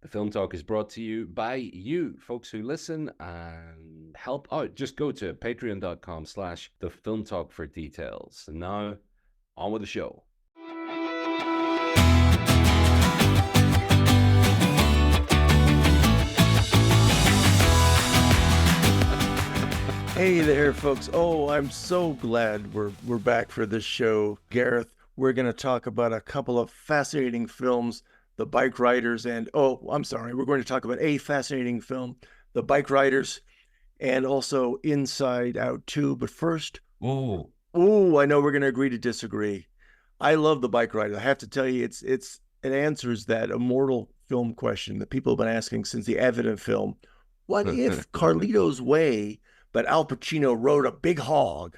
The Film Talk is brought to you by you, folks who listen and help out. Just go to patreon.com/the Film Talk for details. And now, on with the show. Hey there, folks. Oh, I'm so glad we're back for this show, Gareth. We're going to talk about a couple of fascinating films, The Bikeriders, and we're going to talk about a fascinating film, The Bikeriders, and also Inside Out 2. But first, I know we're going to agree to disagree. I love The Bikeriders. I have to tell you, it answers that immortal film question that people have been asking since the Evident film. What if Carlito's Way, but Al Pacino rode a big hog?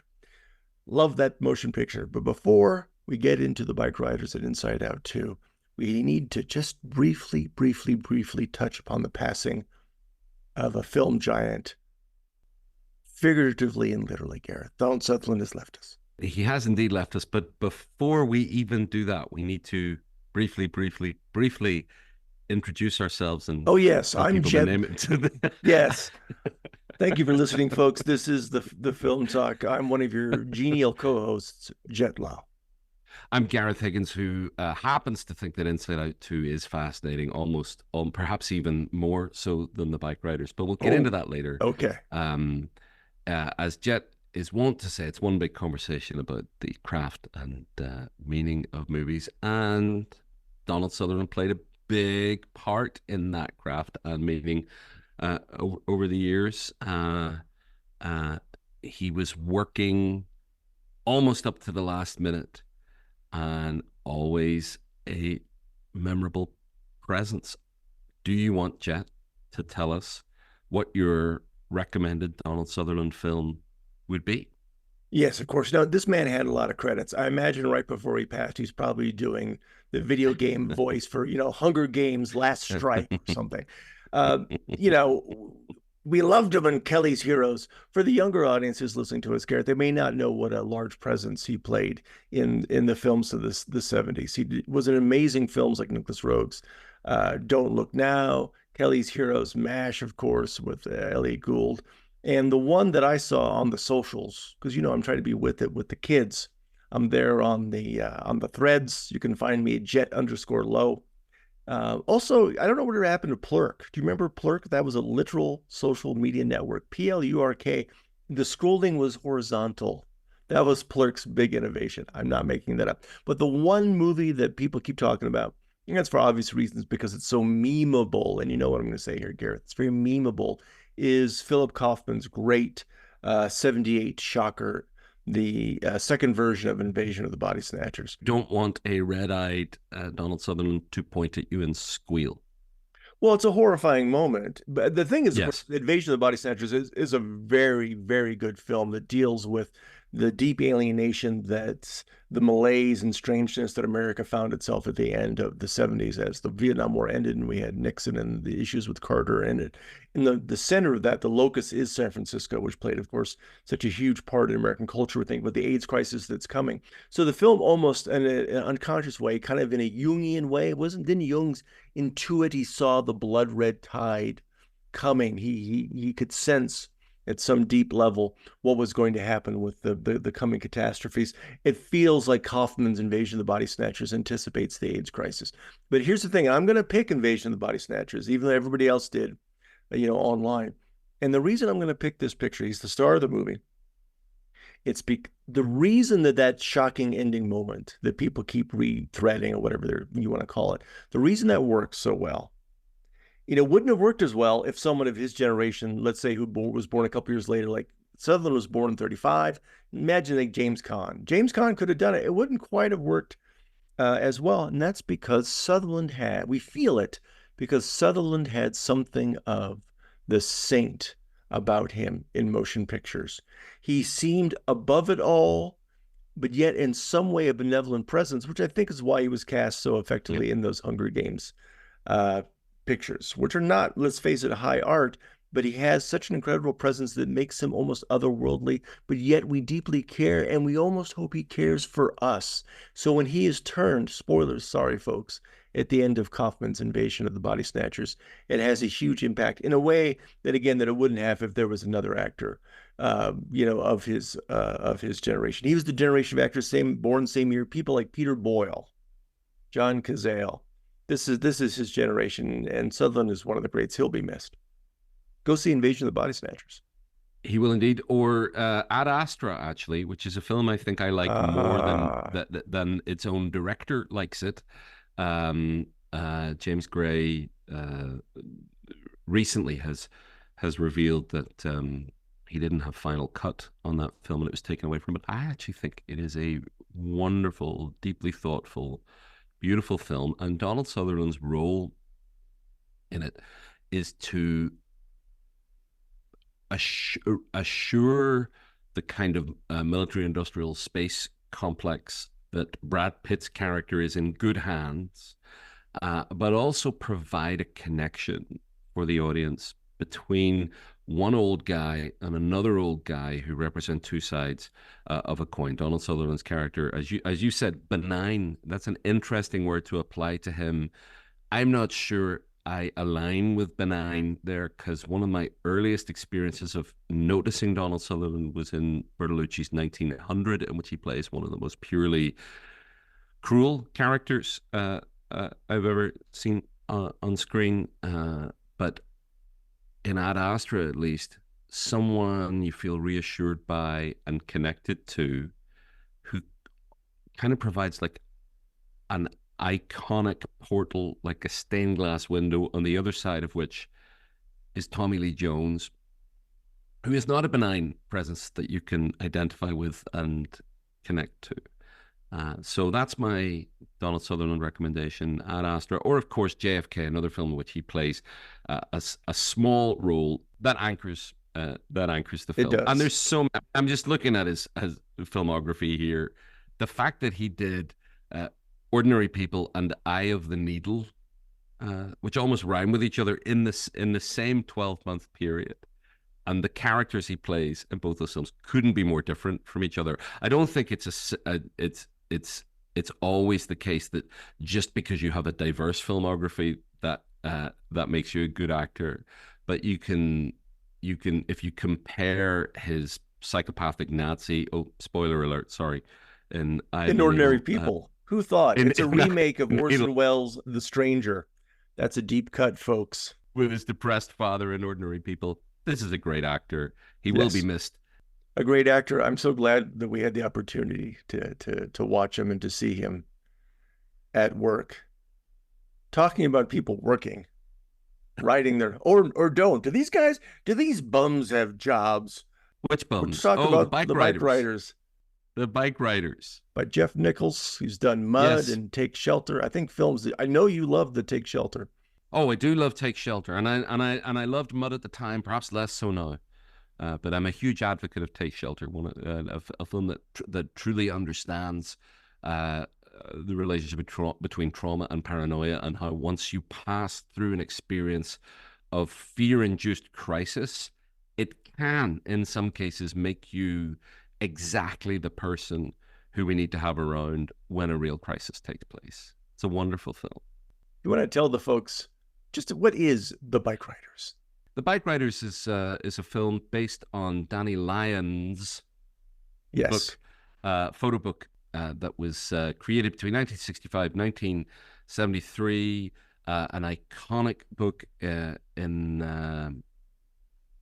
Love that motion picture. But before we get into The Bikeriders and Inside Out 2, we need to just briefly touch upon the passing of a film giant, figuratively and literally, Gareth. Donald Sutherland has left us. He has indeed left us, but before we even do that, we need to briefly introduce ourselves. And yes, I'm Jett. Yes. Thank you for listening, folks. This is the Film Talk. I'm one of your genial co-hosts, Jett Lau. I'm Gareth Higgins, who happens to think that Inside Out 2 is fascinating, almost, perhaps even more so than The Bikeriders. But we'll get into that later. Okay. As Jett is wont to say, it's one big conversation about the craft and meaning of movies. And Donald Sutherland played a big part in that craft and meaning over the years. He was working almost up to the last minute and always a memorable presence. Do you want Jett to tell us what your recommended Donald Sutherland film would be? Yes, of course. Now, this man had a lot of credits. I imagine right before he passed, he's probably doing the video game voice for, Hunger Games Last Strike or something. We loved him in Kelly's Heroes. For the younger audience who's listening to us, Gareth, they may not know what a large presence he played in the films of the 70s. He was in amazing films like Nicholas Roeg's Don't Look Now, Kelly's Heroes, MASH, of course, with Elliot Gould. And the one that I saw on the socials, because, I'm trying to be with it with the kids. I'm there on the threads. You can find me at Jett_Low. Also, I don't know what happened to Plurk. Do you remember Plurk? That was a literal social media network, PLURK. The scrolling was horizontal. That was Plurk's big innovation. I'm not making that up. But the one movie that people keep talking about, and that's for obvious reasons because it's so memeable, and you know what I'm going to say here, Gareth. It's very memeable, is Philip Kaufman's great 78 shocker, the second version of Invasion of the Body Snatchers. Don't want a red-eyed Donald Sutherland to point at you and squeal. Well, it's a horrifying moment. But the thing is, yes, Invasion of the Body Snatchers is a very, very good film that deals with the deep alienation that the malaise and strangeness that America found itself at the end of the 70s as the Vietnam War ended and we had Nixon and the issues with Carter. And in the center of that, the locus is San Francisco, which played, of course, such a huge part in American culture. We think about the AIDS crisis that's coming. So the film almost in an unconscious way, kind of in a Jungian way, didn't Jung's intuit? He saw the blood red tide coming. He could sense at some deep level what was going to happen with the coming catastrophes. It feels like Kaufman's Invasion of the Body Snatchers anticipates the AIDS crisis. But here's the thing. I'm going to pick Invasion of the Body Snatchers, even though everybody else did, online. And the reason I'm going to pick this picture, he's the star of the movie. It's the reason that shocking ending moment that people keep retreading or whatever you want to call it, the reason that works so well, wouldn't have worked as well if someone of his generation, let's say who was born a couple years later, like Sutherland was born in 1935. Imagine like James Caan. James Caan could have done it. It wouldn't quite have worked as well. And that's because we feel it, because Sutherland had something of the saint about him in motion pictures. He seemed above it all, but yet in some way a benevolent presence, which I think is why he was cast so effectively in those Hunger Games pictures, which are not, let's face it, high art, but he has such an incredible presence that makes him almost otherworldly, but yet we deeply care, and we almost hope he cares for us. So when he is turned, spoilers, sorry folks, at the end of Kaufman's invasion of the Body Snatchers. It has a huge impact in a way that, again, that it wouldn't have if there was another actor, of his generation. He was the generation of actors born same year. People like Peter Boyle, John Cazale. This is his generation, and Sutherland is one of the greats. He'll be missed. Go see Invasion of the Body Snatchers. He will indeed. Or Ad Astra, actually, which is a film I think I like more than its own director likes it. James Gray recently has revealed that he didn't have final cut on that film and it was taken away from him. But I actually think it is a wonderful, deeply thoughtful, beautiful film. And Donald Sutherland's role in it is to assure the kind of military-industrial space complex that Brad Pitt's character is in good hands, but also provide a connection for the audience between one old guy and another old guy who represent two sides of a coin. Donald Sutherland's character, as you said, benign. That's an interesting word to apply to him. I'm not sure I align with benign there, because one of my earliest experiences of noticing Donald Sutherland was in Bertolucci's 1900, in which he plays one of the most purely cruel characters I've ever seen on screen. But in Ad Astra, at least, someone you feel reassured by and connected to, who kind of provides like an iconic portal, like a stained glass window, on the other side of which is Tommy Lee Jones, who is not a benign presence that you can identify with and connect to. So that's my Donald Sutherland recommendation, Ad Astra, or of course JFK, another film in which he plays a small role that anchors the film. And there's I'm just looking at his filmography here. The fact that he did Ordinary People and Eye of the Needle, which almost rhyme with each other in the same 12-month period, and the characters he plays in both those films couldn't be more different from each other. I don't think it's always the case that just because you have a diverse filmography that makes you a good actor, but you can if you compare his psychopathic Nazi, spoiler alert, sorry, in Ordinary People. Who thought? It's a remake of Orson Welles' The Stranger. That's a deep cut, folks. With his depressed father in Ordinary People. This is a great actor. He will be missed. A great actor. I'm so glad that we had the opportunity to watch him and to see him at work. Talking about people working, riding their or don't. Do these bums have jobs? Which bums? Let's talk about the Bikeriders. The Bikeriders. By Jeff Nichols, who's done Mud and Take Shelter. I think films that I know you love the Take Shelter. Oh, I do love Take Shelter, and I loved Mud at the time, perhaps less so now. But I'm a huge advocate of Take Shelter, a film that truly understands the relationship between trauma and paranoia, and how once you pass through an experience of fear-induced crisis, it can, in some cases, make you exactly the person who we need to have around when a real crisis takes place. It's a wonderful film. You want to tell the folks just what is The Bikeriders? The Bikeriders is a film based on Danny Lyon's photo book that was created between 1965 and 1973, an iconic book in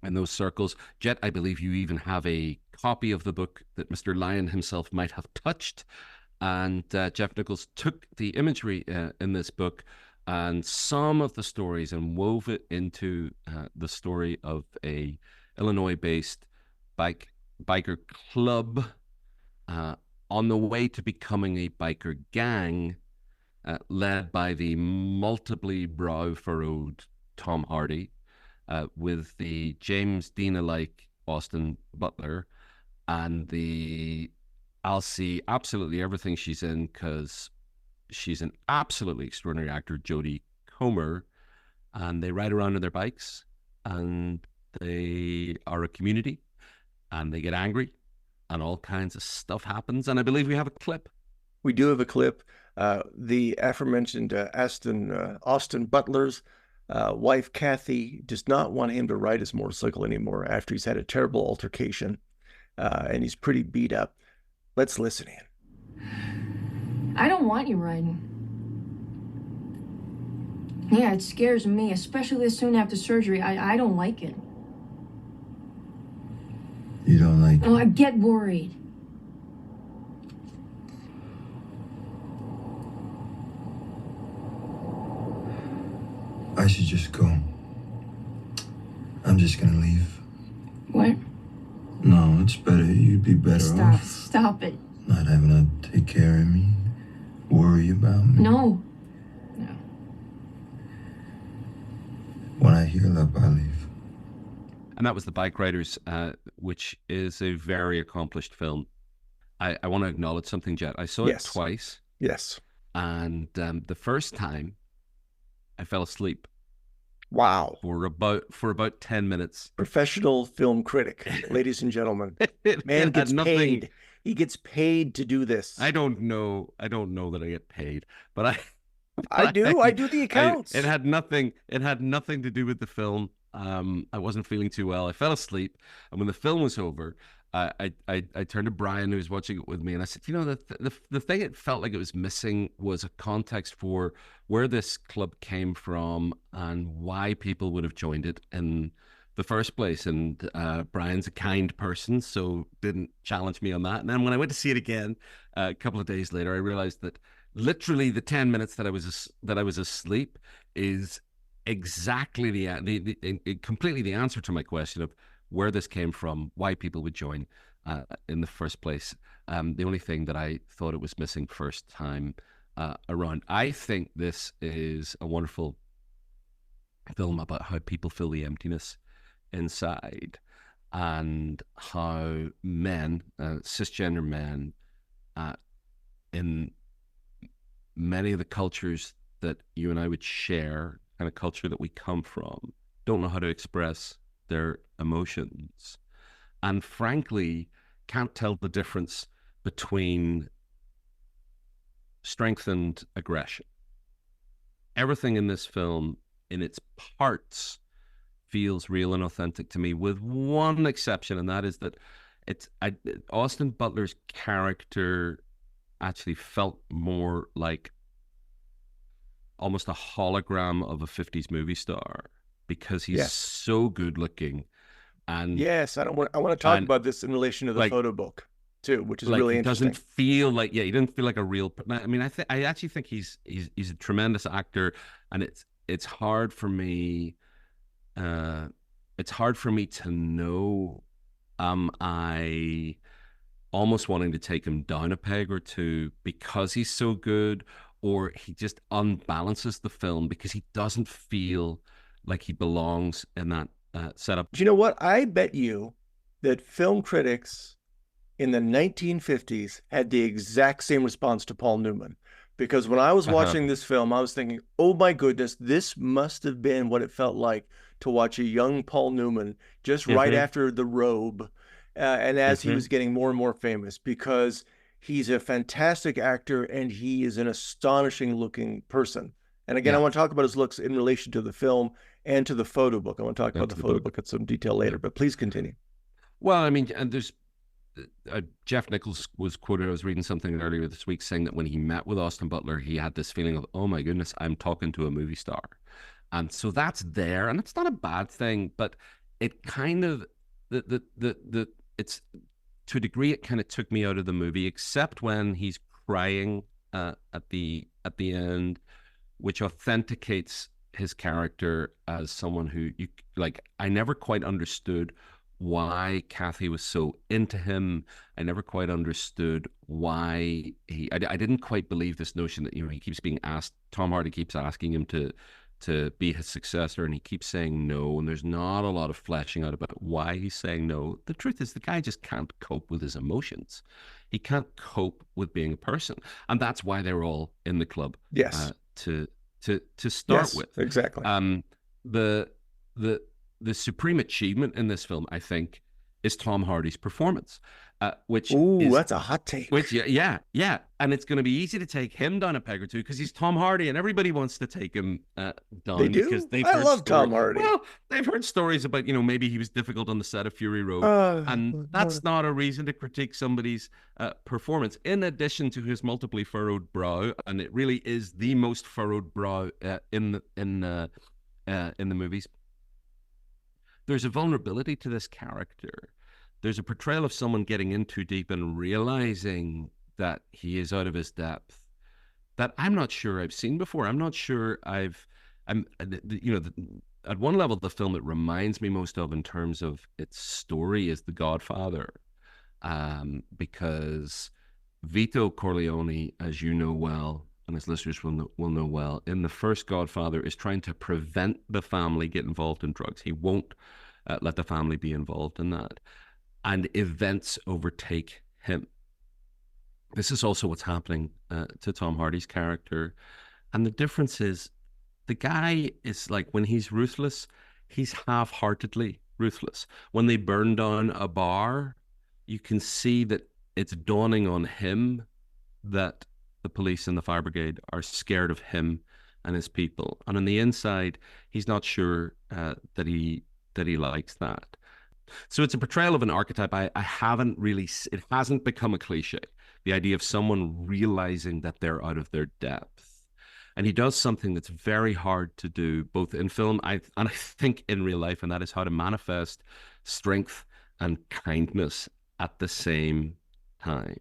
those circles. Jett, I believe you even have a copy of the book that Mr. Lyon himself might have touched. And Jeff Nichols took the imagery in this book and some of the stories and wove it into the story of a Illinois-based biker club on the way to becoming a biker gang led by the multiply brow-furrowed Tom Hardy, with the James Dean-alike Austin Butler, and the I'll see absolutely everything she's in because she's an absolutely extraordinary actor, Jodie Comer, and they ride around on their bikes, and they are a community, and they get angry, and all kinds of stuff happens. And I believe we have a clip. We do have a clip. The aforementioned Austin Butler's wife, Kathy, does not want him to ride his motorcycle anymore after he's had a terrible altercation, and he's pretty beat up. Let's listen in. I don't want you riding. Yeah, it scares me, especially this soon after surgery. I don't like it. You don't like it? Oh, I get worried. I should just go. I'm just gonna leave. What? No, it's better. You'd be better off. Stop it. Not having to take care of me, worry about me. No. When I heal up, I leave. And that was The Bikeriders, which is a very accomplished film. I want to acknowledge something, Jett. I saw it twice. Yes. And the first time, I fell asleep. Wow. For about 10 minutes. Professional film critic, ladies and gentlemen. Man gets paid. He gets paid to do this. I don't know that I get paid, but I do the accounts. It had nothing to do with the film. I wasn't feeling too well. I fell asleep, and when the film was over, I turned to Brian, who was watching it with me, and I said, the thing it felt like it was missing was a context for where this club came from and why people would have joined it in the first place. And Brian's a kind person, so didn't challenge me on that. And then when I went to see it again a couple of days later, I realized that literally the 10 minutes that I was asleep is exactly completely the answer to my question of where this came from, why people would join in the first place. The only thing that I thought it was missing first time around. I think this is a wonderful film about how people fill the emptiness inside, and how men, cisgender men, in many of the cultures that you and I would share, kind of culture that we come from, don't know how to express their emotions, and frankly can't tell the difference between strength and aggression. Everything in this film, in its parts, feels real and authentic to me, with one exception, and that is that Austin Butler's character actually felt more like almost a hologram of a 50s movie star, because he's so good looking. And yes, I want to talk about this in relation to the photo book too, which is really interesting. Doesn't feel like he didn't feel like a real. I mean, I actually think he's a tremendous actor, and it's hard for me. It's hard for me to know. I almost wanting to take him down a peg or two because he's so good, or he just unbalances the film because he doesn't feel like he belongs in that setup. Do you know what? I bet you that film critics in the 1950s had the exact same response to Paul Newman. Because when I was watching this film, I was thinking, oh my goodness, this must have been what it felt like to watch a young Paul Newman just right after The Robe, and as he was getting more and more famous, because he's a fantastic actor and he is an astonishing looking person. And again, I want to talk about his looks in relation to the film and to the photo book. I want to talk about the photo book in some detail later, but please continue. Well, I mean, and there's Jeff Nichols was quoted, I was reading something earlier this week, saying that when he met with Austin Butler, he had this feeling of, oh my goodness, I'm talking to a movie star. And so that's there, and it's not a bad thing, but it kind of, it's, to a degree, it kind of took me out of the movie, except when he's crying at the end, which authenticates his character as someone who, I never quite understood why Kathy was so into him. I never quite understood why I didn't quite believe this notion that, he keeps being asked, Tom Hardy keeps asking him to be his successor, and he keeps saying no, and there's not a lot of fleshing out about why he's saying no. The truth is, the guy just can't cope with his emotions. He can't cope with being a person, and that's why they're all in the club. Yes. To start with. Exactly. The supreme achievement in this film, I think, is Tom Hardy's performance. which Ooh, is that's a hot take. which yeah, and it's going to be easy to take him down a peg or two because he's Tom Hardy, and everybody wants to take him down They because do? they've I heard love Tom stories. Hardy. Well, they've heard stories about maybe he was difficult on the set of Fury Road, and that's not a reason to critique somebody's performance. In addition to his multiply furrowed brow, and it really is the most furrowed brow in the movies. There's a vulnerability to this character. There's a portrayal of someone getting in too deep and realizing that he is out of his depth that I'm not sure I've seen before. I'm not sure at one level, the film it reminds me most of in terms of its story is The Godfather, because Vito Corleone, as you know well, and as listeners will know well, in the first Godfather is trying to prevent the family get involved in drugs. He won't let the family be involved in that. And events overtake him. This is also what's happening to Tom Hardy's character. And the difference is the guy is like, when he's ruthless, he's half-heartedly ruthless. When they burn down a bar, you can see that it's dawning on him that the police and the fire brigade are scared of him and his people. And on the inside, he's not sure that he likes that. So it's a portrayal of an archetype I haven't really, it hasn't become a cliche. The idea of someone realizing that they're out of their depth. And he does something that's very hard to do, both in film and I think in real life, and that is how to manifest strength and kindness at the same time.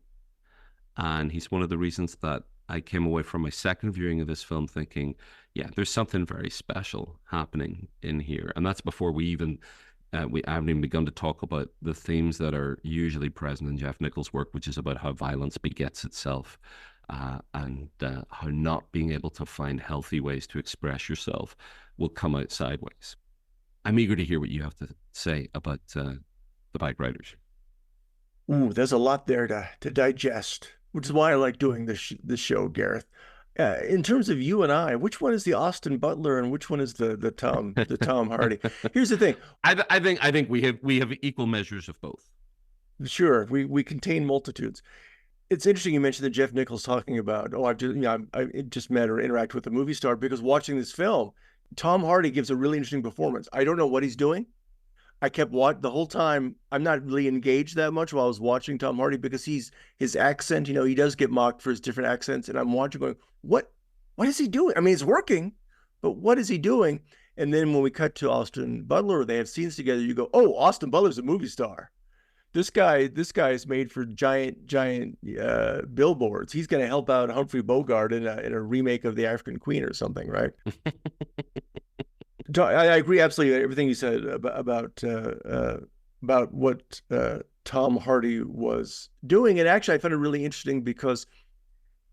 And he's one of the reasons that I came away from my second viewing of this film thinking, yeah, there's something very special happening in here. And that's before we haven't even begun to talk about the themes that are usually present in Jeff Nichols' work, which is about how violence begets itself, and how not being able to find healthy ways to express yourself will come out sideways. I'm eager to hear what you have to say about the Bikeriders. Ooh, there's a lot there to digest, which is why I like doing this show, Gareth. In terms of you and I, which one is the Austin Butler and which one is the Tom Hardy? Here's the thing. I think we have equal measures of both. Sure, we contain multitudes. It's interesting you mentioned that Jeff Nichols talking about, I just met or interact with a movie star, because watching this film, Tom Hardy gives a really interesting performance. I don't know what he's doing. I kept watching the whole time. I'm not really engaged that much while I was watching Tom Hardy because his accent, he does get mocked for his different accents. And I'm watching going, what is he doing? I mean, it's working, but what is he doing? And then when we cut to Austin Butler, they have scenes together. You go, oh, Austin Butler's a movie star. This guy is made for giant billboards. He's going to help out Humphrey Bogart in a remake of The African Queen or something, right? I agree absolutely everything you said about what Tom Hardy was doing. And actually, I found it really interesting because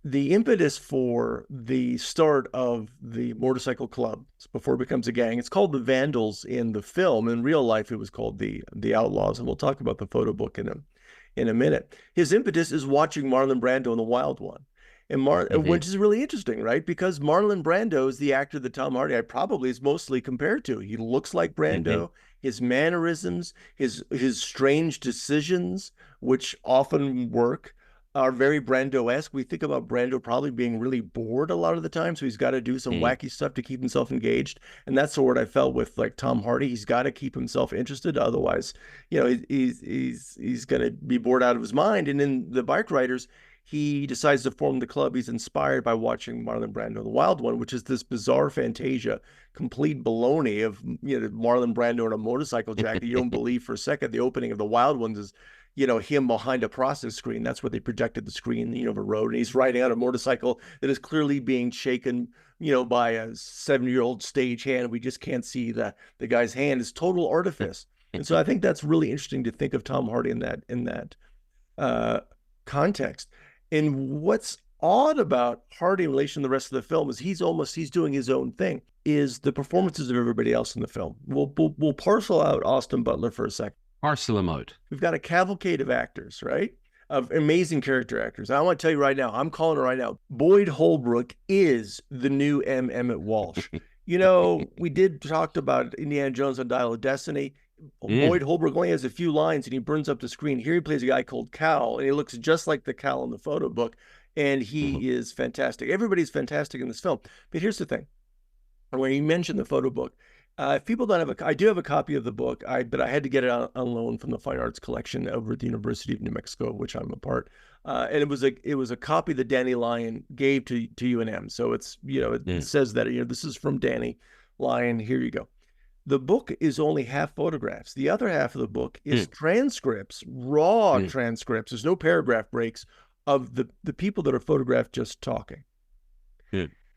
the impetus for the start of the motorcycle club before it becomes a gang, it's called the Vandals in the film. In real life, it was called the Outlaws, and we'll talk about the photo book in a minute. His impetus is watching Marlon Brando in The Wild One. And which is really interesting, right? Because Marlon Brando is the actor that Tom Hardy probably is mostly compared to. He looks like Brando. His mannerisms, his strange decisions, which often work, are very Brando-esque. We think about Brando probably being really bored a lot of the time, so he's got to do some wacky stuff to keep himself engaged. And that's what I felt with like Tom Hardy. He's got to keep himself interested, otherwise, he's going to be bored out of his mind. And in the Bikeriders, he decides to form the club. He's inspired by watching Marlon Brando, The Wild One, which is this bizarre fantasia, complete baloney of Marlon Brando in a motorcycle jacket. You don't believe for a second. The opening of The Wild Ones is, him behind a process screen. That's where they projected the screen, of a road, and he's riding on a motorcycle that is clearly being shaken, by a 7-year-old stagehand. We just can't see the guy's hand. It's total artifice. And so I think that's really interesting to think of Tom Hardy in that context. And what's odd about Hardy in relation to the rest of the film is he's doing his own thing, is the performances of everybody else in the film. We'll parcel out Austin Butler for a second. Parcel him out. We've got a cavalcade of actors, right? Of amazing character actors. I want to tell you right now, I'm calling it right now. Boyd Holbrook is the new Emmet Walsh. We did talk about Indiana Jones on Dial of Destiny. Boyd Holbrook only has a few lines and he burns up the screen. Here he plays a guy called Cal, and he looks just like the Cal in the photo book, and he is fantastic. Everybody's fantastic in this film. But here's the thing. When you mentioned the photo book, if people don't have I do have a copy of the book, but I had to get it on loan from the Fine Arts Collection over at the University of New Mexico, which I'm a part. And it was a copy that Danny Lyon gave to UNM. So it's, it says that, this is from Danny Lyon. Here you go. The book is only half photographs. The other half of the book is transcripts, raw transcripts. There's no paragraph breaks of the people that are photographed just talking.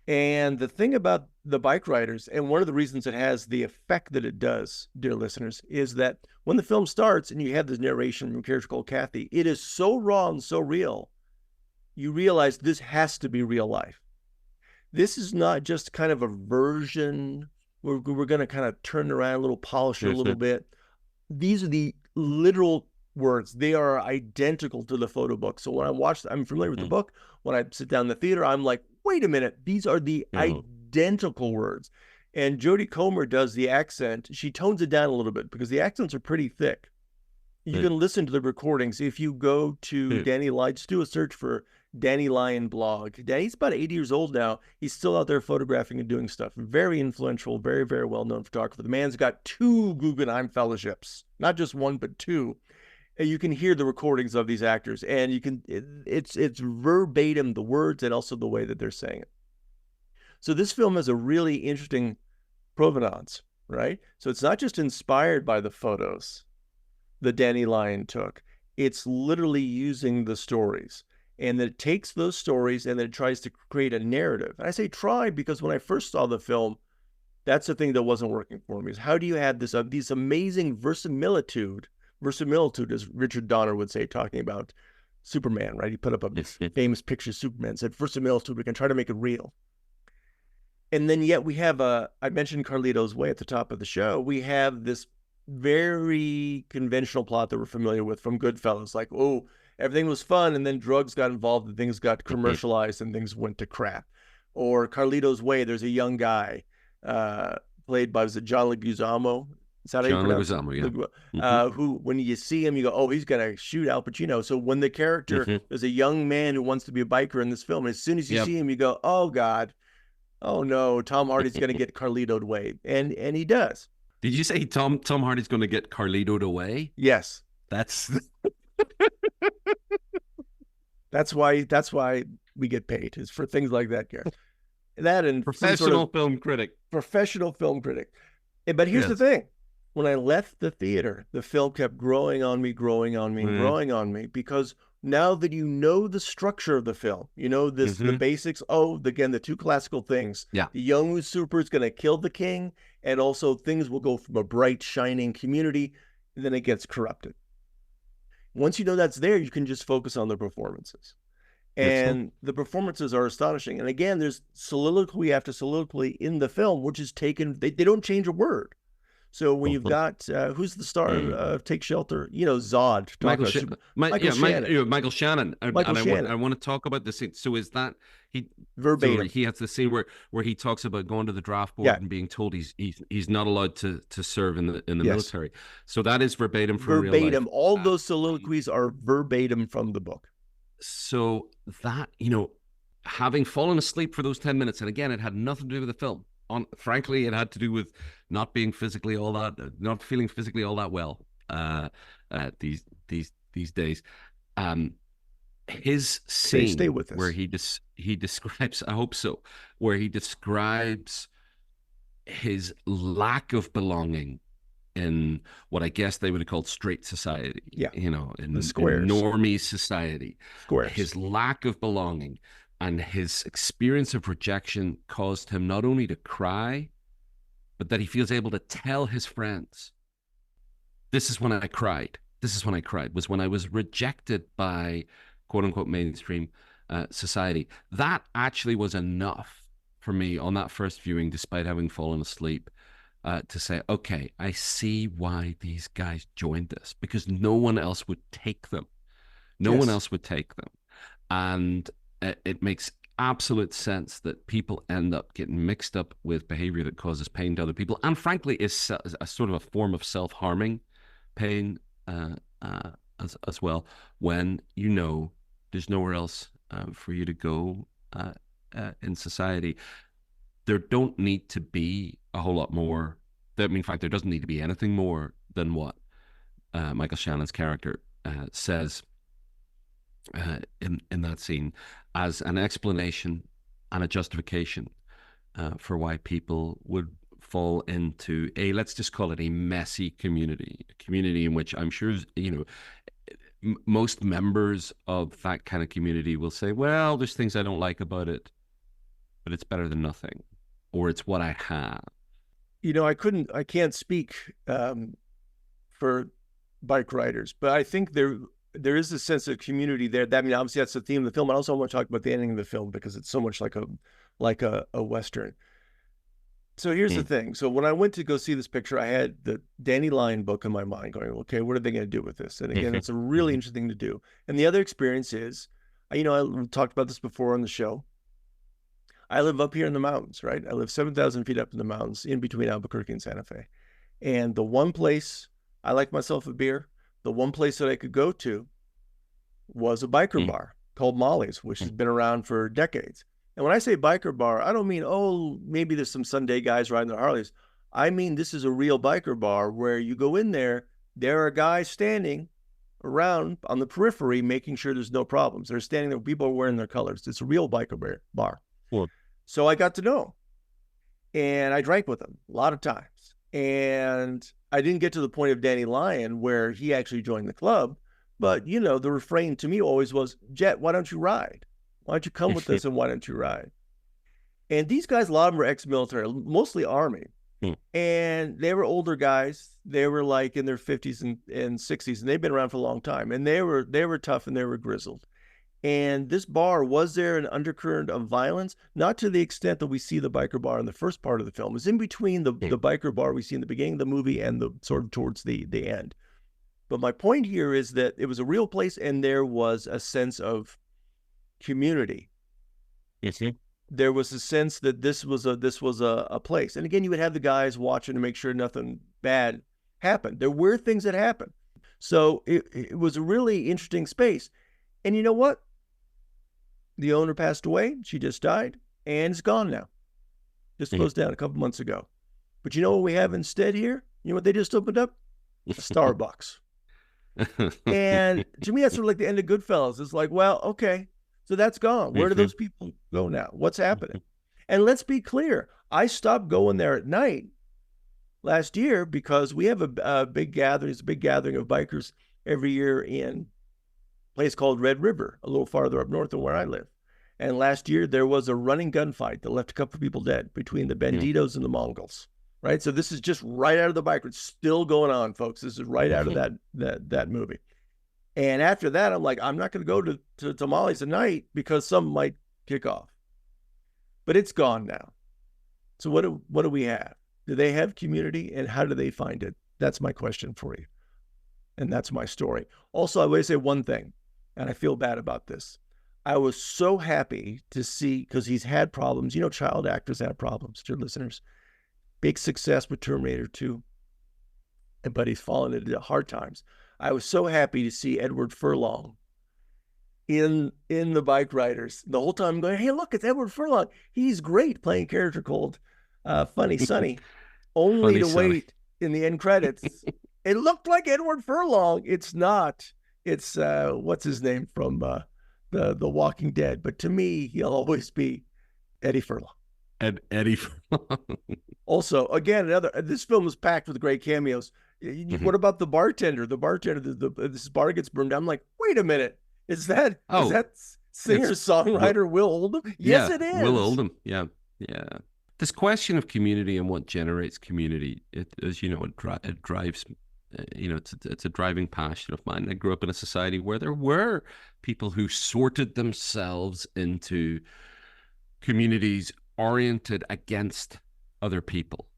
And the thing about the Bikeriders, and one of the reasons it has the effect that it does, dear listeners, is that when the film starts and you have this narration from a character called Kathy, it is so raw and so real, you realize this has to be real life. This is not just kind of a version. We're going to kind of turn it around a little, polish it a little bit. These are the literal words. They are identical to the photo book. So when I watch, I'm familiar with the book. When I sit down in the theater, I'm like, wait a minute, these are the identical words. And Jodie Comer does the accent. She tones it down a little bit because the accents are pretty thick. You can listen to the recordings. If you go to Danny Lyon, just do a search for Danny Lyon blog. He's about 80 years old now. He's still out there photographing and doing stuff. Very influential, very, very well-known photographer. The man's got 2 Guggenheim fellowships, not just 1, but 2. And you can hear the recordings of these actors, and you can, it's verbatim, the words and also the way that they're saying it. So this film has a really interesting provenance, right? So it's not just inspired by the photos that Danny Lyon took. It's literally using the stories. And then it takes those stories and then it tries to create a narrative. And I say try because when I first saw the film, that's the thing that wasn't working for me. Is how do you have this these amazing verisimilitude, as Richard Donner would say, talking about Superman, right? He put up a famous picture of Superman, said verisimilitude, we can try to make it real. And then yet we have I mentioned Carlito's Way at the top of the show. We have this very conventional plot that we're familiar with from Goodfellas, like, oh, everything was fun and then drugs got involved and things got commercialized and things went to crap. Or Carlito's Way, there's a young guy played by, was it John Leguizamo? Is that John Leguizamo, yeah. Who, when you see him, you go, oh, he's going to shoot Al Pacino. So when the character, there's a young man who wants to be a biker in this film, and as soon as you see him, you go, oh, God, oh, no, Tom Hardy's going to get Carlito'd away. And he does. Did you say Tom Hardy's going to get Carlito'd away? Yes. That's why we get paid, is for things like that, Gareth. That and professional film critic. Professional film critic. But here's the thing. When I left the theater, the film kept growing on me, growing on me, because now that you know the structure of the film, you know this, the basics. Oh, again, the 2 classical things. Yeah. The young usurper is going to kill the king, and also things will go from a bright, shining community, and then it gets corrupted. Once you know that's there, you can just focus on the performances. And the performances are astonishing. And again, there's soliloquy after soliloquy in the film, which is taken, they don't change a word. So when you've got, who's the star of Take Shelter? Zod. Michael Shannon. Michael Shannon. I want to talk about this scene. So is that, verbatim. So he has the scene where he talks about going to the draft board and being told he's not allowed to serve in the military. So that is verbatim from real life. All those soliloquies are verbatim from the book. So that, having fallen asleep for those 10 minutes, and again, it had nothing to do with the film. Frankly, it had to do with not feeling physically all that well these days. His scene, stay with us, where he describes, I hope so, where he describes his lack of belonging in what I guess they would have called straight society. Yeah. In the squares, in normie society. Squares. His lack of belonging and his experience of rejection caused him not only to cry, but that he feels able to tell his friends, this is when I cried. Was when I was rejected by quote unquote mainstream society. That actually was enough for me on that first viewing, despite having fallen asleep, to say, okay, I see why these guys joined this, because no one else would take them. No one else would take them. And it makes absolute sense that people end up getting mixed up with behavior that causes pain to other people, and frankly is a sort of a form of self-harming pain as well, when you know there's nowhere else for you to go in society. There don't need to be a whole lot more. I mean, in fact, there doesn't need to be anything more than what Michael Shannon's character says in that scene, as an explanation and a justification for why people would fall into let's just call it a messy community, a community in which I'm sure, most members of that kind of community will say, well, there's things I don't like about it, but it's better than nothing, or it's what I have. I can't speak for bike riders, but I think there is a sense of community there. I mean, obviously that's the theme of the film. I also want to talk about the ending of the film because it's so much like a Western. So here's the thing. So when I went to go see this picture, I had the Danny Lyon book in my mind going, okay, what are they going to do with this? And again, it's a really interesting thing to do. And the other experience is, I talked about this before on the show. I live up here in the mountains, right? I live 7,000 feet up in the mountains in between Albuquerque and Santa Fe. And the one place I like myself a beer, the one place that I could go to was a biker bar called Molly's, which has been around for decades. And when I say biker bar, I don't mean, oh, maybe there's some Sunday guys riding their Harleys. I mean, this is a real biker bar where you go in there are guys standing around on the periphery making sure there's no problems. They're standing there, people are wearing their colors. It's a real biker bar. Cool. So I got to know, and I drank with them a lot of times. And I didn't get to the point of Danny Lyon where he actually joined the club, but the refrain to me always was, Jett, why don't you ride? Why don't you come with us, and why don't you ride? And these guys, a lot of them were ex-military, mostly Army. And they were older guys. They were like in their 50s and 60s, and they've been around for a long time. And they were tough and they were grizzled. And this bar, was there an undercurrent of violence? Not to the extent that we see the biker bar in the first part of the film. It's in between the biker bar we see in the beginning of the movie and the sort of towards the end. But my point here is that it was a real place, and there was a sense of community. Yes, there was a sense that this was a place. And again, you would have the guys watching to make sure nothing bad happened. There were things that happened. So it was a really interesting space. And you know what? The owner passed away. She just died, and it's gone now. Just closed down a couple months ago. But you know what we have instead here? You know what they just opened up? A Starbucks. And to me, that's sort of like the end of Goodfellas. It's like, well, okay, so that's gone. Where do those people go now? What's happening? And let's be clear. I stopped going there at night last year because we have a big gathering. It's a big gathering of bikers every year in a place called Red River, a little farther up north than where I live. And last year there was a running gunfight that left a couple of people dead between the Banditos and the Mongols. Right. So this is just right out of the bike. It's still going on, folks. This is right out of that movie. And after that, I'm like, I'm not going to go to Tamales at night because some might kick off. But it's gone now. So what do we have? Do they have community, and how do they find it? That's my question for you. And that's my story. Also, I would say one thing, and I feel bad about this. I was so happy to see, because he's had problems. You know, child actors have problems, dear listeners. Big success with Terminator 2, but he's fallen into hard times. I was so happy to see Edward Furlong in the Bikeriders. The whole time I'm going, hey, look, it's Edward Furlong. He's great playing a character called Funny Sonny. Only to wait in the end credits. It looked like Edward Furlong. It's not. It's what's his name from the Walking Dead. But to me, he'll always be Eddie Furlong. Eddie Furlong. Also, again, this film is packed with great cameos. What about the bartender? The bartender, this bar gets burned down. I'm like, wait a minute. Is that singer-songwriter Will Oldham? Yes, it is. Will Oldham. Yeah. This question of community and what generates community, it drives, it's a driving passion of mine. I grew up in a society where there were people who sorted themselves into communities oriented against other people.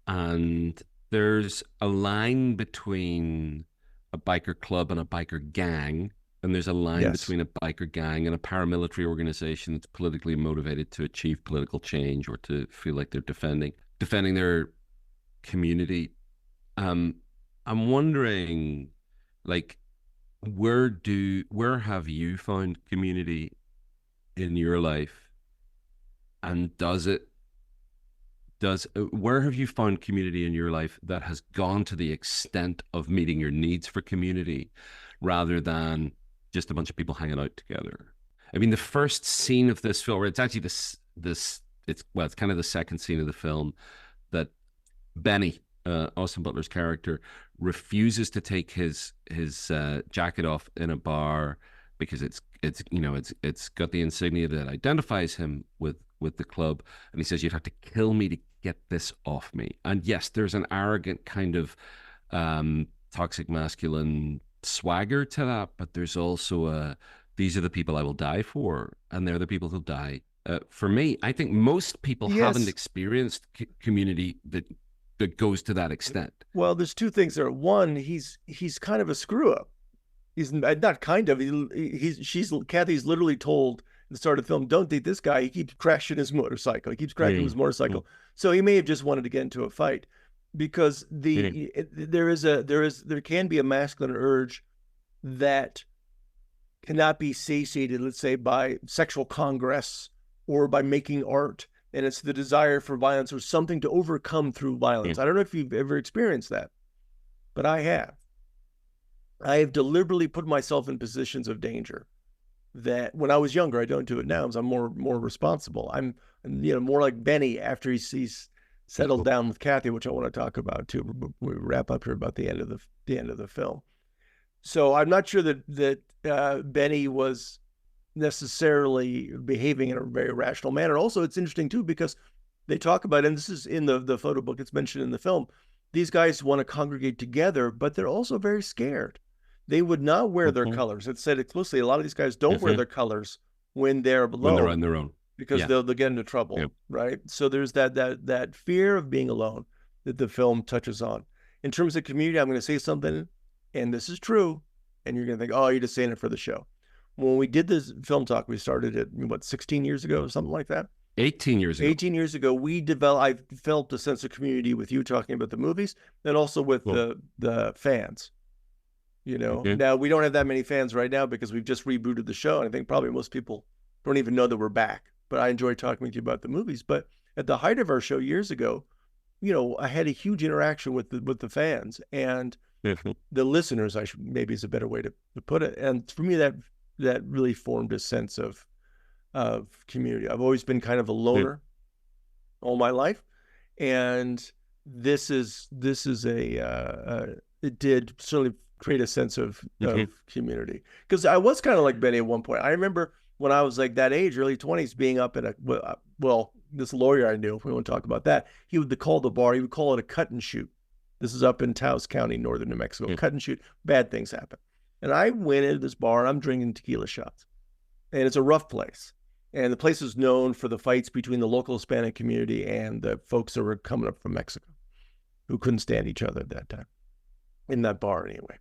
And there's a line between a biker club and a biker gang And there's a line Yes. between a biker gang and a paramilitary organization that's politically motivated to achieve political change or to feel like they're defending their community. I'm wondering, like, where have you found community in your life, and where have you found community in your life that has gone to the extent of meeting your needs for community rather than just a bunch of people hanging out together? I mean, the first scene of this film, or it's actually it's kind of the second scene of the film, that Benny, Austin Butler's character, refuses to take his jacket off in a bar because it's got the insignia that identifies him with the club, and he says, you'd have to kill me to get this off me. And yes, there's an arrogant kind of toxic masculine swagger to that, but there's also these are the people I will die for, and they're the people who'll die for me. I think most people haven't experienced community that goes to that extent. Well, there's two things there. One, he's kind of a screw up. He's not kind of. Kathy's literally told at the start of the film, don't date this guy. He keeps crashing his motorcycle. He keeps crashing his motorcycle. So he may have just wanted to get into a fight, because there can be a masculine urge that cannot be satiated, let's say, by sexual congress or by making art. And it's the desire for violence or something to overcome through violence. I don't know if you've ever experienced that, but I have. I have deliberately put myself in positions of danger that when I was younger, I don't do it now, because I'm more responsible. I'm more like Benny after he's settled down with Kathy, which I want to talk about too. We wrap up here about the end of the film. So I'm not sure that Benny was necessarily behaving in a very rational manner. Also, it's interesting too, because they talk about, and this is in the photo book, it's mentioned in the film, these guys want to congregate together, but they're also very scared. They would not wear their colors. It said explicitly, a lot of these guys don't wear their colors when they're alone. When they're on their own. Because they'll get into trouble, right? So there's that fear of being alone that the film touches on. In terms of community, I'm going to say something, and this is true, and you're going to think, oh, you're just saying it for the show. When we did this film talk, we started it, 16 years ago, something like that? 18 years ago. 18 years ago, I felt a sense of community with you talking about the movies, and also with the fans. Now we don't have that many fans right now because we've just rebooted the show, and I think probably most people don't even know that we're back. But I enjoy talking with you about the movies. But at the height of our show years ago, I had a huge interaction with the fans and the listeners. Maybe is a better way to put it. And for me, that really formed a sense of community. I've always been kind of a loner all my life, and this is it did certainly create a sense of community, because I was kind of like Benny at one point. I remember when I was like that age, early 20s, being up in this lawyer I knew, if we want to talk about that, he would call the bar, he would call it a cut and shoot. This is up in Taos County, northern New Mexico. Cut and shoot, bad things happen. And I went into this bar, and I'm drinking tequila shots. And it's a rough place. And the place is known for the fights between the local Hispanic community and the folks that were coming up from Mexico, who couldn't stand each other at that time, in that bar anyway.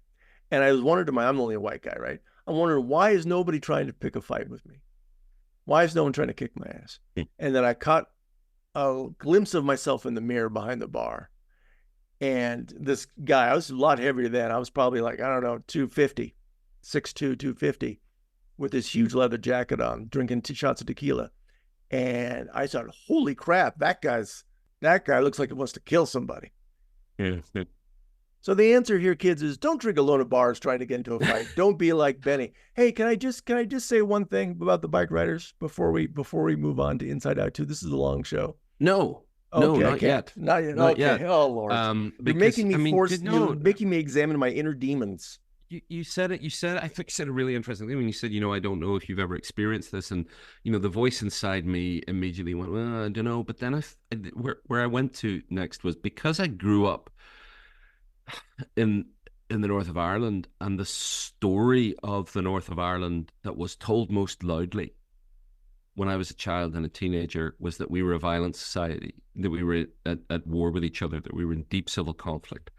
And I was wondering I'm only a white guy, right? I'm wondering, why is nobody trying to pick a fight with me? Why is no one trying to kick my ass? And then I caught a glimpse of myself in the mirror behind the bar. And this guy, I was a lot heavier then. I was probably like, I don't know, 250, 6'2", 250, with this huge leather jacket on, drinking 2 shots of tequila. And I thought, holy crap, that guy looks like he wants to kill somebody. So the answer here, kids, is don't drink alone at bars trying to get into a fight. Don't be like Benny. Hey, can I just say one thing about the Bikeriders before we move on to Inside Out 2? This is a long show. No. Okay, No, not yet. Not yet. Not Okay. Yet. Oh Lord. You're making me you're making me examine my inner demons. You said it. I think you said a really interesting thing when you said, I don't know if you've ever experienced this, and the voice inside me immediately went, well, I don't know. But then where I went to next was, because I grew up in the north of Ireland, and the story of the north of Ireland that was told most loudly when I was a child and a teenager was that we were a violent society, that we were at war with each other, that we were in deep civil conflict.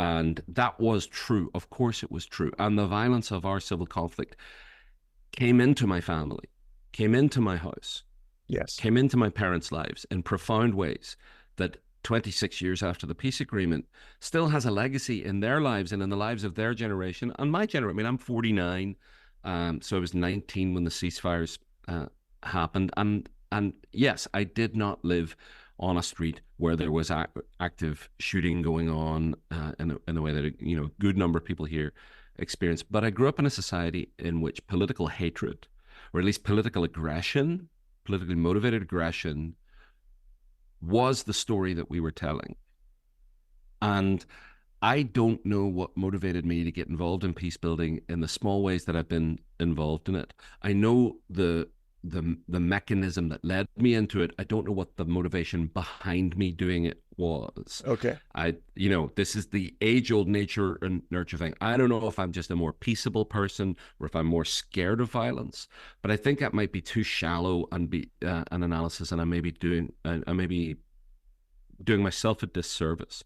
And that was true. Of course, it was true. And the violence of our civil conflict came into my family, came into my house, Yes. came into my parents' lives in profound ways that 26 years after the peace agreement still has a legacy in their lives and in the lives of their generation and my generation. I mean, I'm 49, so I was 19 when the ceasefires happened. And yes, I did not live on a street where there was active shooting going on in a way that a good number of people here experienced. But I grew up in a society in which political hatred, or at least political aggression, politically motivated aggression, was the story that we were telling. And I don't know what motivated me to get involved in peace building in the small ways that I've been involved in it. I know the mechanism that led me into it. I don't know what the motivation behind me doing it was. Okay. This is the age-old nature and nurture thing. I don't know if I'm just a more peaceable person or if I'm more scared of violence, but I think that might be too shallow and be an analysis, and I may be doing myself a disservice.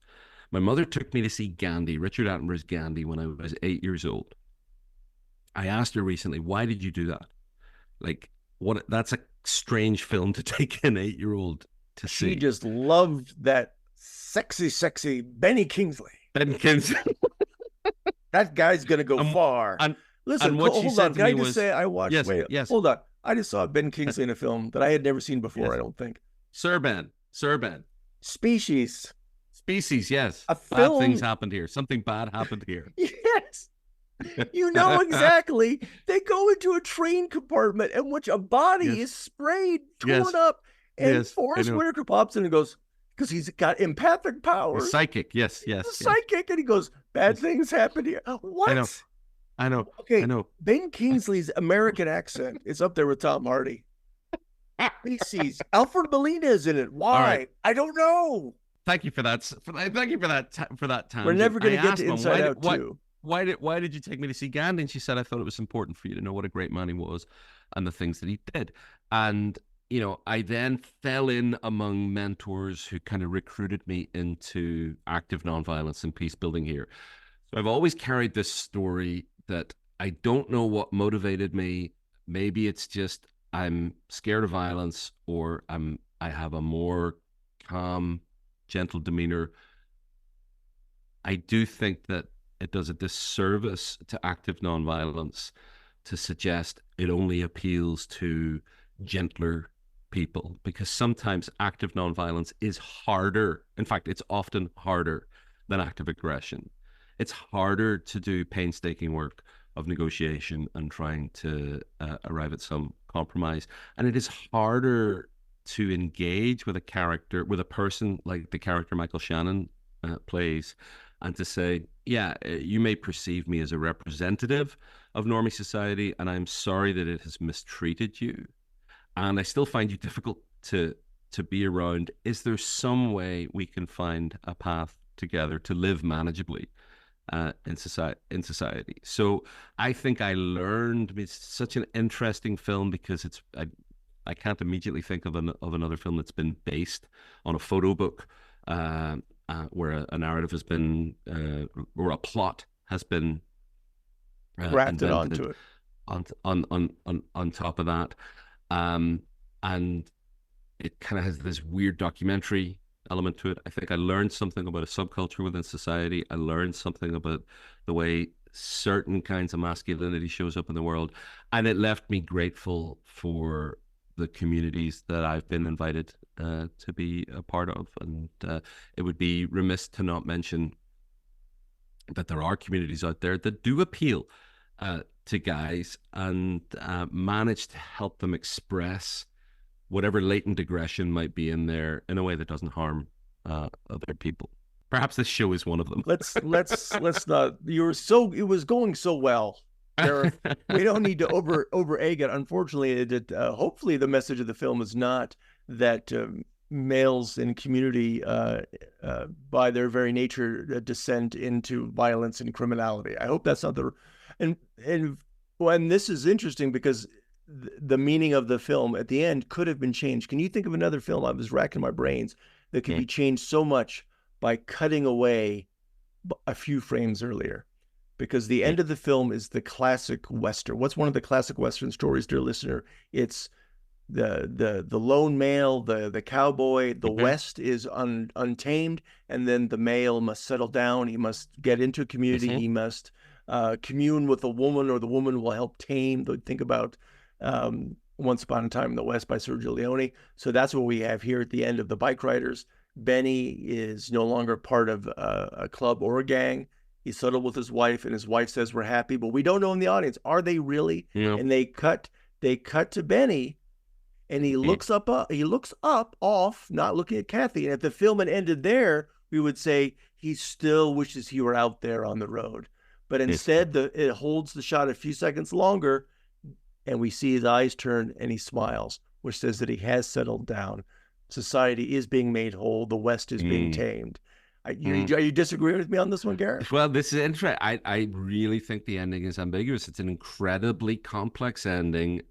My mother took me to see Gandhi, Richard Attenborough's Gandhi, when I was 8 years old. I asked her recently, why did you do that? Like, that's a strange film to take an 8-year-old to see. She just loved that sexy Benny Kingsley. Ben Kingsley. That guy's gonna go far. And listen, and what she hold said on. to Can I me just was, say I watched? yes, wait, yes. Hold on. I just saw Ben Kingsley in a film that I had never seen before. Yes. I don't think. Sir Ben. Species. Yes. A Bad film. things happened here. Something bad happened here. Yes. You know exactly. They go into a train compartment in which a body is sprayed, torn up, and Forrest Whitaker pops in and goes, because he's got empathic powers. He's psychic. Yes. He's psychic, and he goes, bad things happen here. What? I know. Okay. I know. Ben Kingsley's American accent is up there with Tom Hardy. Species. Alfred Molina is in it. Why? Right. I don't know. Thank you for that. Thank you for that tangent. We're never going to get to Inside Out 2. Why did you take me to see Gandhi? And she said, I thought it was important for you to know what a great man he was and the things that he did. And, I then fell in among mentors who kind of recruited me into active nonviolence and peace building here. So I've always carried this story that I don't know what motivated me. Maybe it's just I'm scared of violence, or I have a more calm, gentle demeanor. I do think that it does a disservice to active nonviolence to suggest it only appeals to gentler people, because sometimes active nonviolence is harder. In fact, it's often harder than active aggression. It's harder to do painstaking work of negotiation and trying to arrive at some compromise. And it is harder to engage with a person like the character Michael Shannon plays, and to say, yeah, you may perceive me as a representative of normie society, and I'm sorry that it has mistreated you, and I still find you difficult to be around. Is there some way we can find a path together to live manageably in society? So I think I learned. It's such an interesting film because I can't immediately think of another film that's been based on a photo book where a narrative has been or a plot has been grafted onto it on top of that, and it kind of has this weird documentary element to it. I think I learned something about a subculture within society. I learned something about the way certain kinds of masculinity shows up in the world, and it left me grateful for the communities that I've been invited to be a part of. And it would be remiss to not mention that there are communities out there that do appeal to guys and manage to help them express whatever latent aggression might be in there in a way that doesn't harm other people. Perhaps this show is one of them. Let's not. It was going so well. We don't need to over egg it. Unfortunately, hopefully the message of the film is not that males in community, by their very nature, descend into violence and criminality. I hope that's not the. And this is interesting because the meaning of the film at the end could have been changed. Can you think of another film? I was racking my brains that could be changed so much by cutting away a few frames earlier, because the end of the film is the classic Western. What's one of the classic Western stories, dear listener? It's the lone male, the cowboy. The West is untamed, and then the male must settle down. He must get into a community. He must commune with a woman, or the woman will help tame. Think about Once Upon a Time in the West by Sergio Leone. So that's what we have here at the end of the Bikeriders. Benny is no longer part of a club or a gang. He's settled with his wife, and his wife says we're happy, but we don't know in the audience, are they really? Yeah. And they cut to Benny, and he looks up, off, not looking at Kathy. And if the film had ended there, we would say he still wishes he were out there on the road. But instead, it holds the shot a few seconds longer, and we see his eyes turn, and he smiles, which says that he has settled down. Society is being made whole. The West is being tamed. Are you disagreeing with me on this one, Gareth? Well, this is interesting. I really think the ending is ambiguous. It's an incredibly complex ending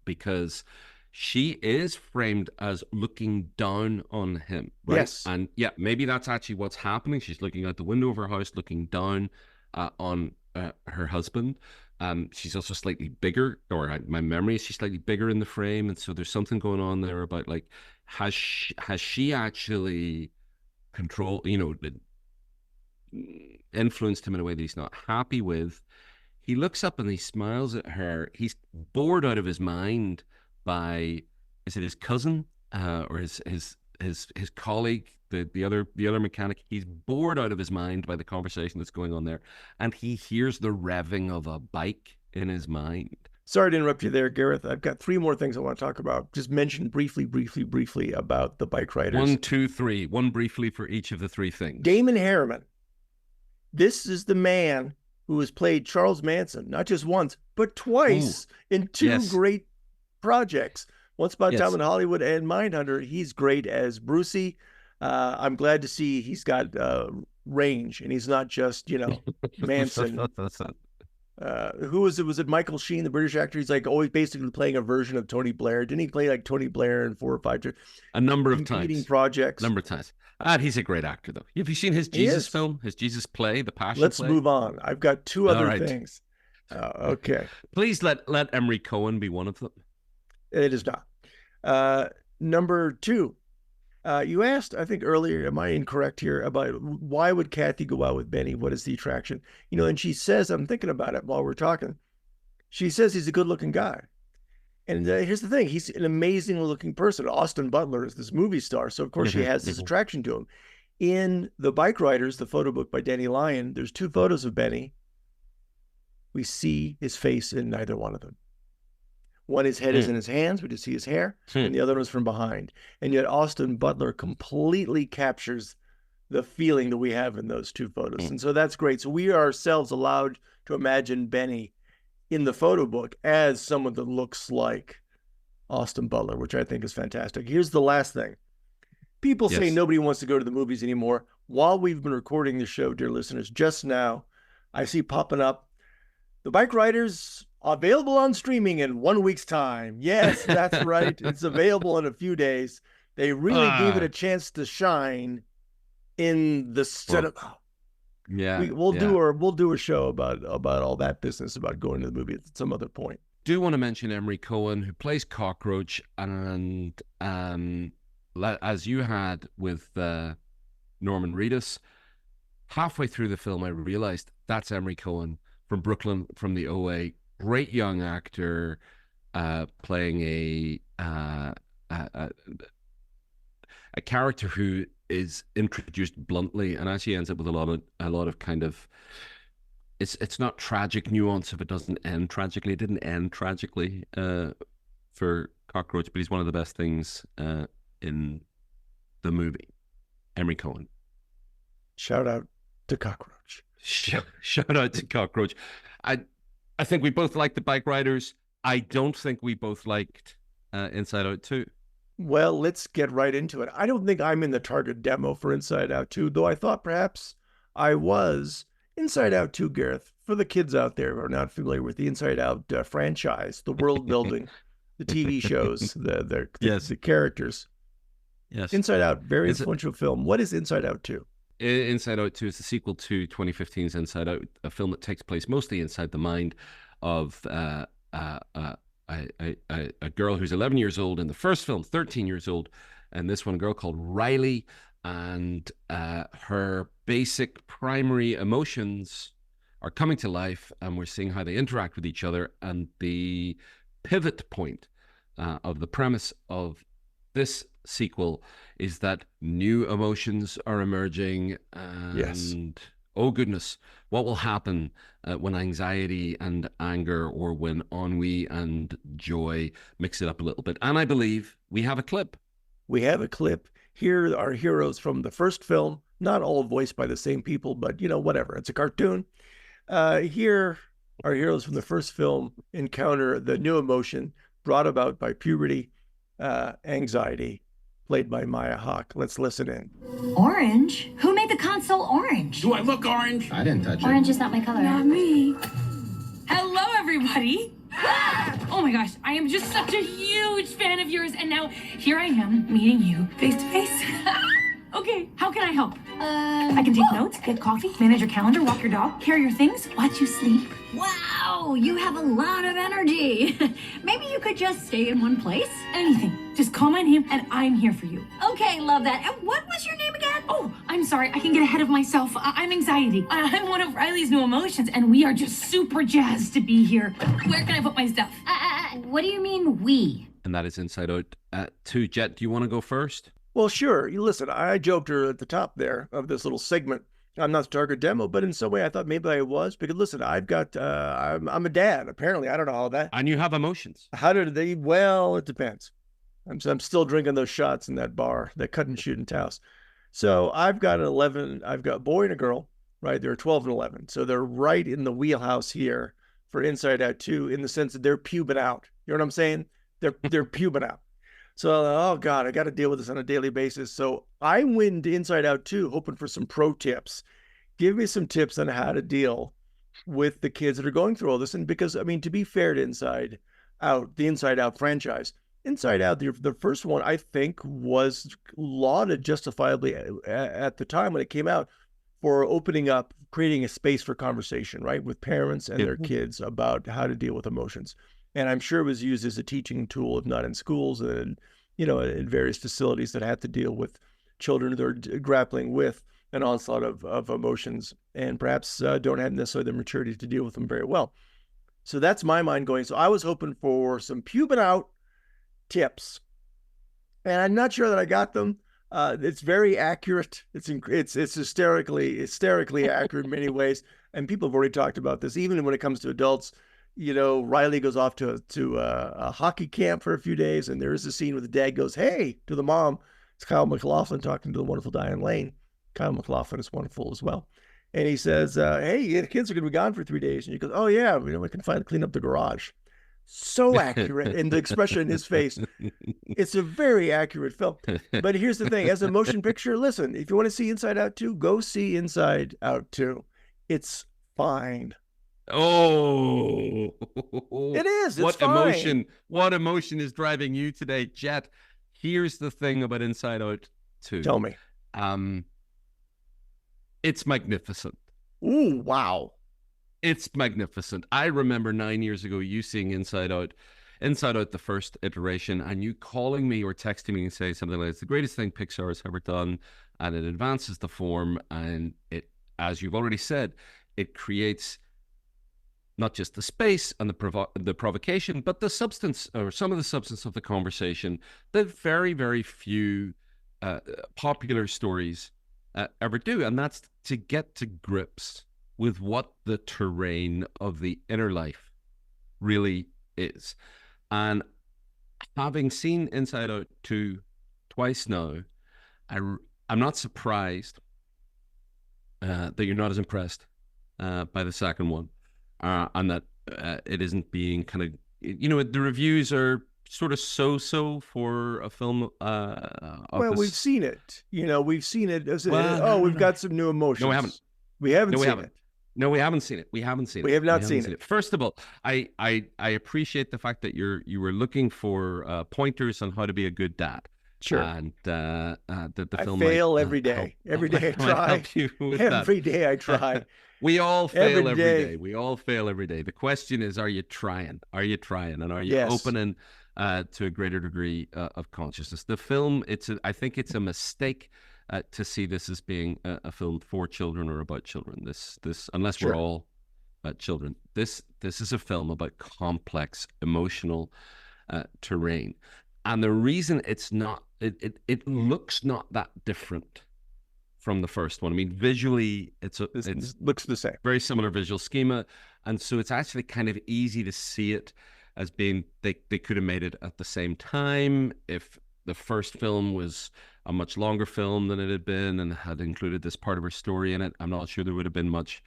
because she is framed as looking down on him, right? Yes. And yeah, maybe that's actually what's happening. She's looking out the window of her house, looking down on her husband. She's also slightly bigger, or my memory is she's slightly bigger in the frame, and so there's something going on there about, like, has she actually influenced him in a way that he's not happy with. He looks up and he smiles at her. He's bored out of his mind by, is it his cousin or his colleague, the other mechanic? He's bored out of his mind by the conversation that's going on there, and he hears the revving of a bike in his mind. Sorry to interrupt you there, Gareth. I've got 3 more things I want to talk about. Just mention briefly about the Bikeriders. 1, 2, 3. One briefly for each of the 3 things. Damon Harriman. This is the man who has played Charles Manson, not just once, but twice in 2 great projects. Once Upon a Time in Hollywood and Mindhunter. He's great as Brucey. I'm glad to see he's got range, and he's not just, Manson. Who was it? Was it Michael Sheen, the British actor? He's like always basically playing a version of Tony Blair. Didn't he play like Tony Blair in 4 or 5 a number of times projects? Number of times. He's a great actor, though. Have you seen his Jesus film, his Jesus play, The Passion Let's play? move on. I've got 2 other things. Okay. Please let Emery Cohen be one of them. It is not. Number 2. You asked, I think earlier, am I incorrect here, about why would Kathy go out with Benny? What is the attraction? And she says, I'm thinking about it while we're talking. She says he's a good-looking guy. And here's the thing. He's an amazingly looking person. Austin Butler is this movie star. So, of course, she has this attraction to him. In The Bikeriders, the photo book by Danny Lyon, there's 2 photos of Benny. We see his face in neither one of them. One, his head is in his hands. We just see his hair. And the other one is from behind. And yet Austin Butler completely captures the feeling that we have in those 2 photos. And so that's great. So we are ourselves allowed to imagine Benny in the photo book as someone that looks like Austin Butler, which I think is fantastic. Here's the last thing. People say nobody wants to go to the movies anymore. While we've been recording the show, dear listeners, just now, I see popping up, The Bikeriders available on streaming in 1 week's time. Yes, that's right. It's available in a few days. They really gave it a chance to shine in the cinema. We'll do a show about all that business about going to the movie at some other point. Do want to mention Emery Cohen, who plays Cockroach, and as you had with Norman Reedus, halfway through the film I realized that's Emery Cohen from Brooklyn, from the OA. Great young actor, playing a character who is introduced bluntly and actually ends up with a lot of kind of, it's not tragic nuance if it doesn't end tragically. It didn't end tragically for Cockroach, but he's one of the best things in the movie. Emery Cohen. Shout out to Cockroach. Shout out to Cockroach. I think we both liked the Bikeriders. I don't think we both liked Inside Out 2. Well, let's get right into it. I don't think I'm in the target demo for Inside Out 2, though I thought perhaps I was. Inside Out 2, Gareth, for the kids out there who are not familiar with the Inside Out franchise, the world building, the TV shows, the characters. Yes. Inside Out, very influential film. What is Inside Out 2? Inside Out 2 is the sequel to 2015's Inside Out, a film that takes place mostly inside the mind of a girl who's 11 years old in the first film, 13 years old, and this one, a girl called Riley, and her basic primary emotions are coming to life, and we're seeing how they interact with each other. And the pivot point of the premise of this sequel is that new emotions are emerging, and Yes. oh goodness, what will happen when anxiety and anger, or when ennui and joy mix it up a little bit. And I believe we have a clip. We have a clip. Here are heroes from the first film, not all voiced by the same people, but whatever. It's a cartoon. Here our heroes from the first film encounter the new emotion brought about by puberty, anxiety, played by Maya Hawke. Let's listen in. Orange? Who made the console orange? Do I look orange? I didn't touch Orange is not my color. Not me. Hello, everybody. Oh my gosh, I am just such a huge fan of yours, and now here I am meeting you face to face. Okay, how can I help? I can take notes, get coffee, manage your calendar, walk your dog, carry your things, watch you sleep. Wow, you have a lot of energy. Maybe you could just stay in one place? Anything. Just call my name and I'm here for you. Okay, love that. And what was your name again? Oh, I'm sorry, I can get ahead of myself. I'm anxiety. I'm one of Riley's new emotions, and we are just super jazzed to be here. Where can I put my stuff? What do you mean, we? And that is Inside Out 2. Jett, do you want to go first? Well, sure. You listen, I joked her at the top there of this little segment. I'm not the target demo, but in some way I thought maybe I was, because listen, I've got, I'm a dad, apparently. I don't know how that. And you have emotions. How did they? Well, it depends. I'm still drinking those shots in that bar, that cut and shoot in Taos. So I've got I've got a boy and a girl, right? They're 12 and 11. So they're right in the wheelhouse here for Inside Out 2, in the sense that they're pubing out. You know what I'm saying? They're pubing out. So, oh God, I got to deal with this on a daily basis. So I went to Inside Out 2 hoping for some pro tips. Give me some tips on how to deal with the kids that are going through all this. And because, I mean, to be fair to Inside Out, the Inside Out franchise, Inside Out, the first one, I think, was lauded justifiably at the time when it came out for opening up, creating a space for conversation, right, with parents and their kids about how to deal with emotions. And I'm sure it was used as a teaching tool, if not in schools and, in various facilities that had to deal with children that are grappling with an onslaught of emotions, and perhaps don't have necessarily the maturity to deal with them very well. So that's my mind going. So I was hoping for some pubing out tips, and I'm not sure that I got them. It's very accurate. It's hysterically accurate in many ways. And people have already talked about this, even when it comes to adults. Riley goes off to a hockey camp for a few days, and there is a scene where the dad goes, "Hey," to the mom. It's Kyle MacLachlan talking to the wonderful Diane Lane. Kyle MacLachlan is wonderful as well. And he says, "Hey, the kids are going to be gone for 3 days." And he goes, "Oh yeah, we can finally clean up the garage." So accurate. And the expression in his face, it's a very accurate film. But here's the thing, as a motion picture, listen, if you want to see Inside Out 2, go see Inside Out 2. It's fine. Oh, it is. It's fine. What emotion is driving you today, Jett? Here's the thing about Inside Out 2. Tell me. It's magnificent. Ooh, wow. It's magnificent. I remember 9 years ago you seeing Inside Out, the first iteration, and you calling me or texting me and saying something like, "It's the greatest thing Pixar has ever done, and it advances the form," and it, as you've already said, it creates not just the space and the provocation, but the substance, or some of the substance of the conversation that very, very few popular stories ever do. And that's to get to grips with what the terrain of the inner life really is. And having seen Inside Out 2 twice now, I'm not surprised that you're not as impressed by the second one. And that it isn't being kind of, the reviews are sort of so for a film. We've seen it. We've seen it. We've got some new emotions. No, we haven't. We haven't seen it. No, we haven't seen it. We haven't seen it. We have not seen it. First of all, I appreciate the fact that you were looking for pointers on how to be a good dad. Sure. And the I film fail might, every day. Every day I might try. help you with Every that. day I try. We all fail every day. day. We all fail every day. The question is, are you trying? Are you trying? And are you Yes. opening to a greater degree of consciousness? The film, I think it's a mistake to see this as being a film for children or about children. This unless Sure. we're all children. This is a film about complex emotional terrain, and the reason it's not, it looks not that different from the first one. I mean, visually, it looks the same. Very similar visual schema, and so it's actually kind of easy to see it as being they could have made it at the same time if the first film was a much longer film than it had been and had included this part of her story in it. I'm not sure there would have been much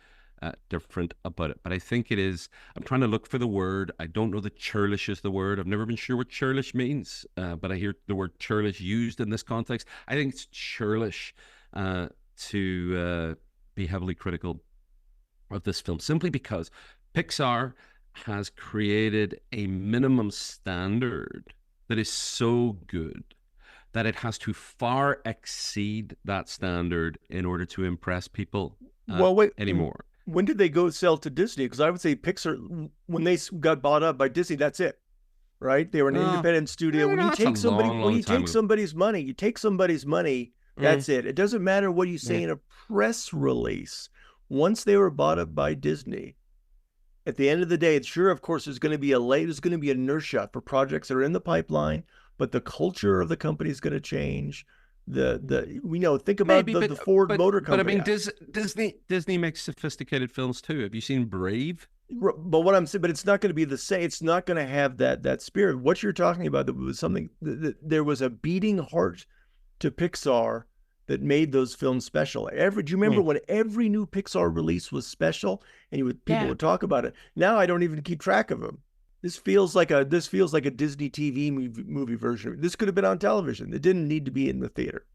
different about it, but I think it is. I'm trying to look for the word. I don't know that churlish is the word. I've never been sure what churlish means, but I hear the word churlish used in this context. I think it's churlish to be heavily critical of this film, simply because Pixar has created a minimum standard that is so good that it has to far exceed that standard in order to impress people anymore. When did they go sell to Disney? Because I would say Pixar, when they got bought up by Disney, that's it, right? They were an independent studio. When you take somebody's money, that's it. It doesn't matter what you say in a press release. Once they were bought up by Disney, at the end of the day, sure, of course, there's going to be inertia for projects that are in the pipeline, but the culture of the company is going to change. Think about the Ford Motor Company. But I mean, Disney makes sophisticated films too. Have you seen Brave? But what I'm saying, but it's not going to be the same. It's not going to have that spirit. What you're talking about, that was something that there was a beating heart to Pixar that made those films special. Do you remember when every new Pixar release was special, and people would talk about it? Now I don't even keep track of them. This feels like a Disney TV movie version. This could have been on television. It didn't need to be in the theater,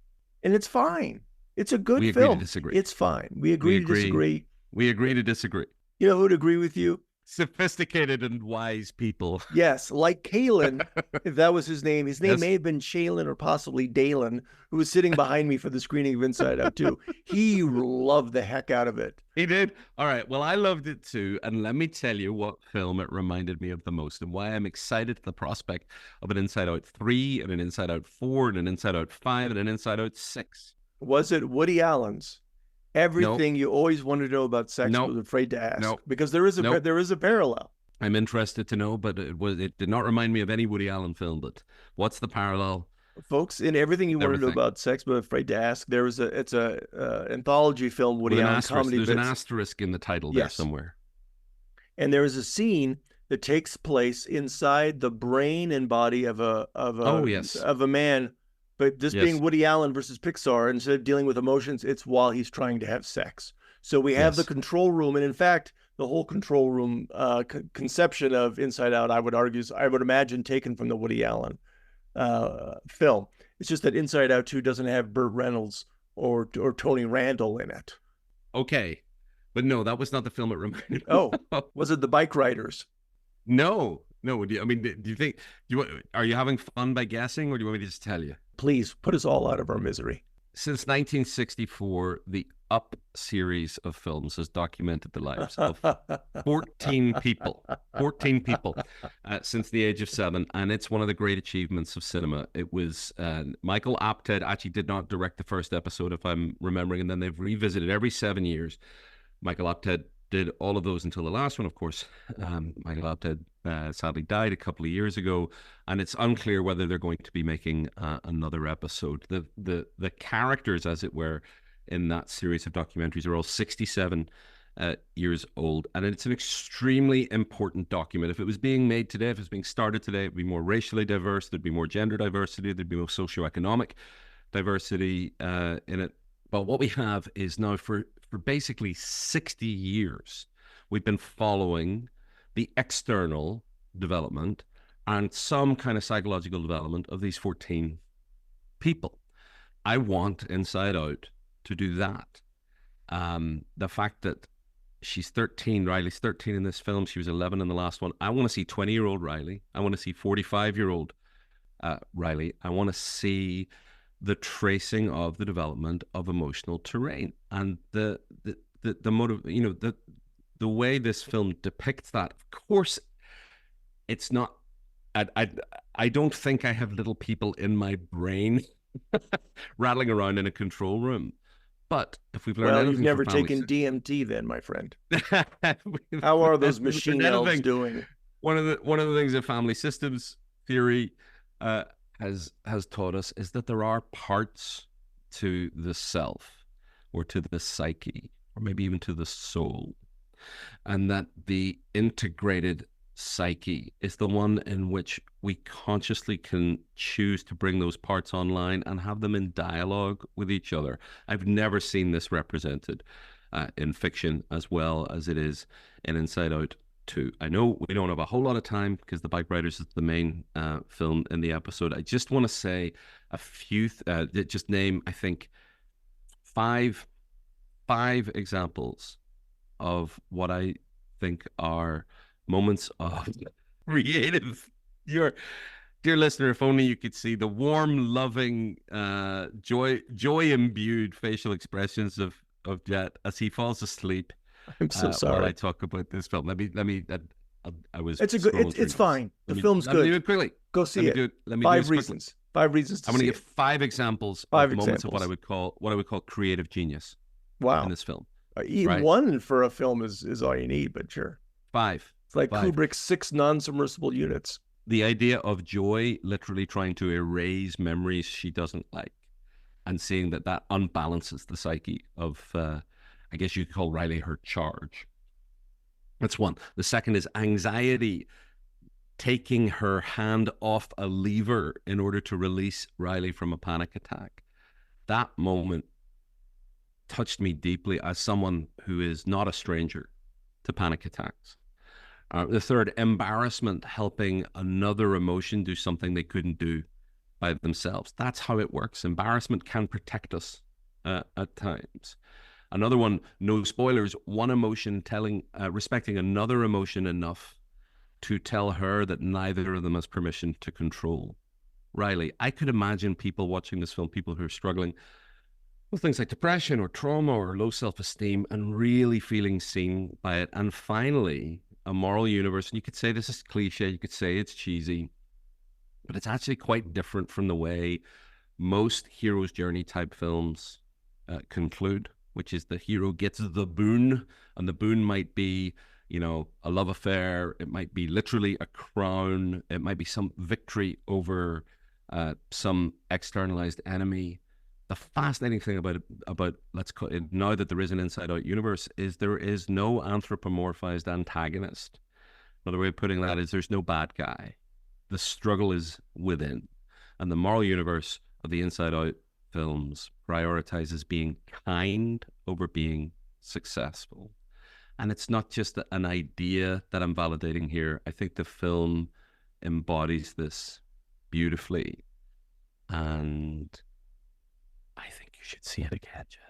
and it's fine. It's a good film. We agree to disagree. It's fine. We agree to disagree. We agree to disagree. You know who'd agree with you? Sophisticated and wise people. Yes, like Kalen, if that was his name. His name may have been Shaylin or possibly Dalen, who was sitting behind me for the screening of Inside Out 2. He loved the heck out of it. He did? All right. Well, I loved it too. And let me tell you what film it reminded me of the most and why I'm excited at the prospect of an Inside Out 3 and an Inside Out 4 and an Inside Out 5 and an Inside Out 6. Was it Woody Allen's? Everything you always wanted to know about sex was afraid to ask. Because there is a parallel. I'm interested to know, but it did not remind me of any Woody Allen film. But what's the parallel? Folks, in everything you want to know about sex but afraid to ask, it's a anthology film, Woody Allen comedy. There's an asterisk in the title there somewhere. And there is a scene that takes place inside the brain and body of a man. But this being Woody Allen versus Pixar, instead of dealing with emotions, it's while he's trying to have sex. So we have the control room. And in fact, the whole control room conception of Inside Out, I would imagine, taken from the Woody Allen film. It's just that Inside Out 2 doesn't have Burt Reynolds or Tony Randall in it. Okay. But no, that was not the film it reminded me of. Was it the Bikeriders? No. Do you think, are you having fun by guessing, or do you want me to just tell you? Please put us all out of our misery. Since 1964, the Up series of films has documented the lives of 14 people since the age of 7. And it's one of the great achievements of cinema. It was Michael Apted actually did not direct the first episode, if I'm remembering, and then they've revisited every 7 years. Michael Apted did all of those until the last one, of course. Michael Apted sadly died a couple of years ago, and it's unclear whether they're going to be making another episode. The characters, as it were, in that series of documentaries are all 67 years old, and it's an extremely important document. If it was being made today, if it was being started today, it'd be more racially diverse, there'd be more gender diversity, there'd be more socioeconomic diversity in it. But what we have is now for basically 60 years, we've been following the external development and some kind of psychological development of these 14 people. I want Inside Out to do that. The fact that she's 13, Riley's 13 in this film, she was 11 in the last one. I want to see 20-year-old Riley. I want to see 45-year-old Riley. I want to see the tracing of the development of emotional terrain and the motive, the way this film depicts that. Of course, it's not. I don't think I have little people in my brain rattling around in a control room. But if we've learned anything, you've never taken DMT, then, my friend. How are those machine elves doing? One of the things that family systems theory has taught us is that there are parts to the self, or to the psyche, or maybe even to the soul, and that the integrated psyche is the one in which we consciously can choose to bring those parts online and have them in dialogue with each other. I've never seen this represented in fiction as well as it is in Inside Out 2. I know we don't have a whole lot of time because the Bikeriders is the main film in the episode. I just want to say a few, just name, I think, five examples of what I think are moments of creative. Dear listener, if only you could see the warm, loving, joy-imbued facial expressions of Jett as he falls asleep. I'm so sorry. While I talk about this film, let me. I was. It's fine. The film's good. Let me do it quickly. Go see it. Let me 5 reasons. 5 reasons. I'm going to give 5 examples of moments of what I would call creative genius. Wow. In this film, even one for a film is all you need. But sure, 5. It's like Kubrick's 6 non-submersible units. The idea of Joy literally trying to erase memories she doesn't like, and seeing that unbalances the psyche of, I guess you could call Riley her charge. That's one. The second is anxiety taking her hand off a lever in order to release Riley from a panic attack. That moment touched me deeply as someone who is not a stranger to panic attacks. The third, embarrassment helping another emotion do something they couldn't do by themselves. That's how it works. Embarrassment can protect us at times. Another one, no spoilers, one emotion respecting another emotion enough to tell her that neither of them has permission to control Riley. I could imagine people watching this film, people who are struggling with things like depression or trauma or low self-esteem, and really feeling seen by it. And finally, a moral universe. And you could say this is cliche, you could say it's cheesy, but it's actually quite different from the way most hero's journey type films conclude, which is the hero gets the boon, and the boon might be, a love affair. It might be literally a crown. It might be some victory over some externalized enemy. The fascinating thing about let's call it, now that there is an Inside Out universe, is there is no anthropomorphized antagonist. Another way of putting that is there's no bad guy. The struggle is within. And the moral universe of the Inside Out films prioritizes being kind over being successful. And it's not just an idea that I'm validating here. I think the film embodies this beautifully. And I think you should see it again, Jett.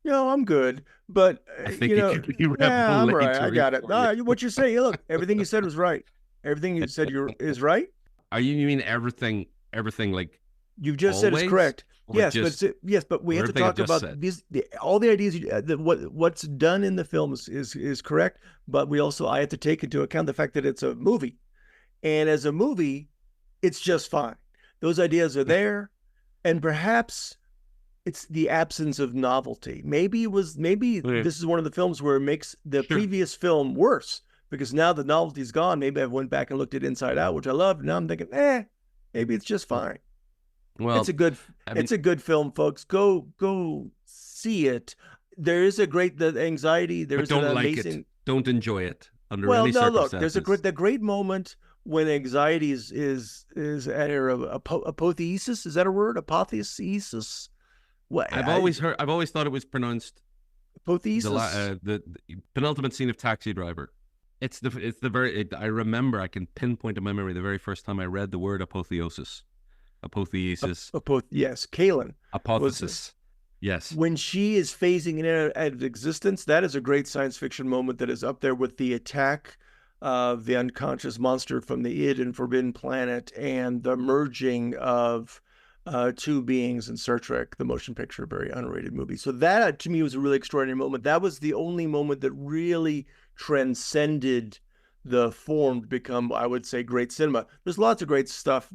No, I'm good. But, I think it could be I'm right. I got it. No, what you're saying, look, everything you said was right. Everything you said is right. You mean everything like you've just said is correct? Yes, but we have to talk about all the ideas. What's done in the film is correct, but I have to take into account the fact that it's a movie, and as a movie, it's just fine. Those ideas are there, and perhaps it's the absence of novelty. Maybe this is one of the films where it makes the previous film worse, because now the novelty's gone. Maybe I went back and looked at Inside Out, which I loved. Now I'm thinking, maybe it's just fine. Well, it's a good film, folks. Go see it. There is the anxiety. There's an amazing. Don't enjoy it under any circumstances. Look, there's the great moment when anxiety is at her apotheosis. Is that a word? Apotheosis. What? I've always thought it was pronounced apotheosis. The penultimate scene of Taxi Driver. I remember, I can pinpoint in my memory the very first time I read the word apotheosis. Apotheosis. Yes, Kaylin. Apotheosis. Yes. When she is phasing in and out of existence, that is a great science fiction moment that is up there with the attack of the unconscious monster from the id and Forbidden Planet, and the merging of two beings in Star Trek, the motion picture, very underrated movie. So that to me was a really extraordinary moment. That was the only moment that really transcended the form to become, I would say, great cinema. There's lots of great stuff,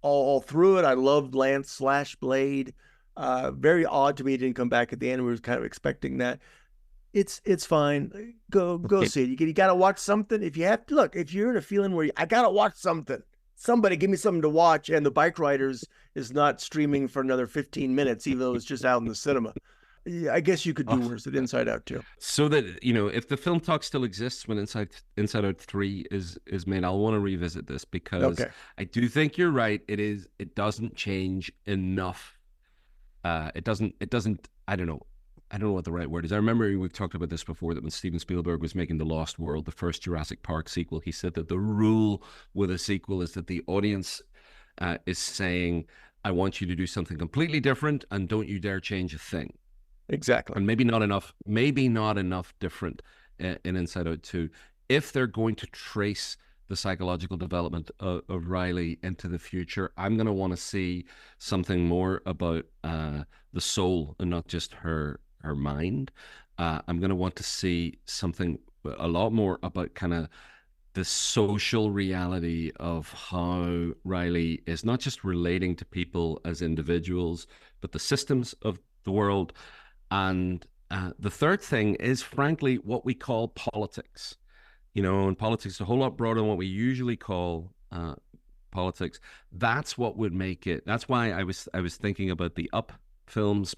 all through it. I loved Lance / Blade. Very odd to me it didn't come back at the end. We were kind of expecting that. It's fine. Go see it. You got to watch something. If you have to, look, if you're in a feeling where I got to watch something, somebody give me something to watch, and the Bikeriders is not streaming for another 15 minutes, even though it's just out in the cinema. I guess you could do worse at Inside Out too. So that, if the Film Talk still exists when Inside Out 3 is made, I'll want to revisit this, because I do think you're right. It doesn't change enough. It doesn't, I don't know what the right word is. I remember we've talked about this before, that when Steven Spielberg was making The Lost World, the first Jurassic Park sequel, he said that the rule with a sequel is that the audience is saying, I want you to do something completely different, and don't you dare change a thing. Exactly. And maybe not enough different in Inside Out 2. If they're going to trace the psychological development of Riley into the future, I'm going to want to see something more about the soul and not just her mind. I'm going to want to see something a lot more about kind of the social reality of how Riley is not just relating to people as individuals, but the systems of the world. And the third thing is, frankly, what we call politics. And politics is a whole lot broader than what we usually call politics. That's what would make it. That's why I was thinking about the Up films,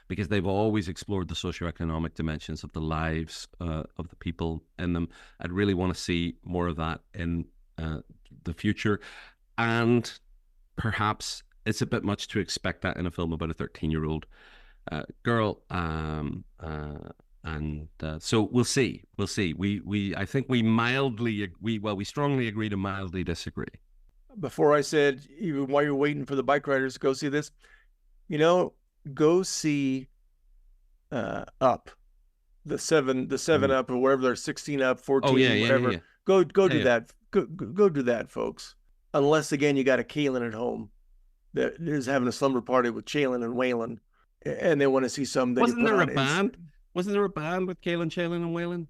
because they've always explored the socioeconomic dimensions of the lives of the people in them. I'd really want to see more of that in the future. And perhaps it's a bit much to expect that in a film about a 13-year-old girl. So we'll see. I think we strongly agree to mildly disagree. Before I said, even while you're waiting for the Bikeriders to go see this, go see Up, the 7 Up, or wherever they're 16 Up, 14, whatever. Yeah. Go do that. Go do that, folks. Unless again you got a Kaylin at home that is having a slumber party with Chaylin and Waylon, and they want to see something. Wasn't there a band? Wasn't there a band with Kaylin, Chaylin, and Waylon?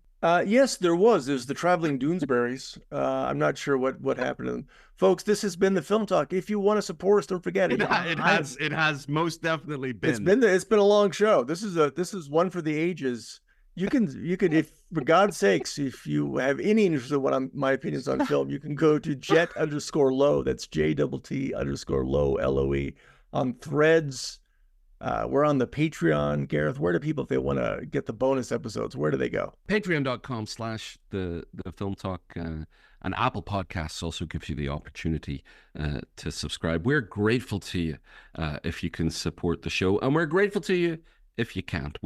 Yes, there was. There's the Traveling Doonesburies. I'm not sure what happened to them. Folks, this has been the Film Talk. If you want to support us, don't forget it. It has most definitely been. It's been a long show. This is one for the ages. You can, if for God's sakes, if you have any interest in my opinions on film, you can go to Jett_Low. That's JTT_Low, LOE, on Threads. We're on the Patreon. Gareth, where do people, if they want to get the bonus episodes, where do they go? Patreon.com/the Film Talk, and Apple Podcasts also gives you the opportunity to subscribe. We're grateful to you if you can support the show, and we're grateful to you if you can't.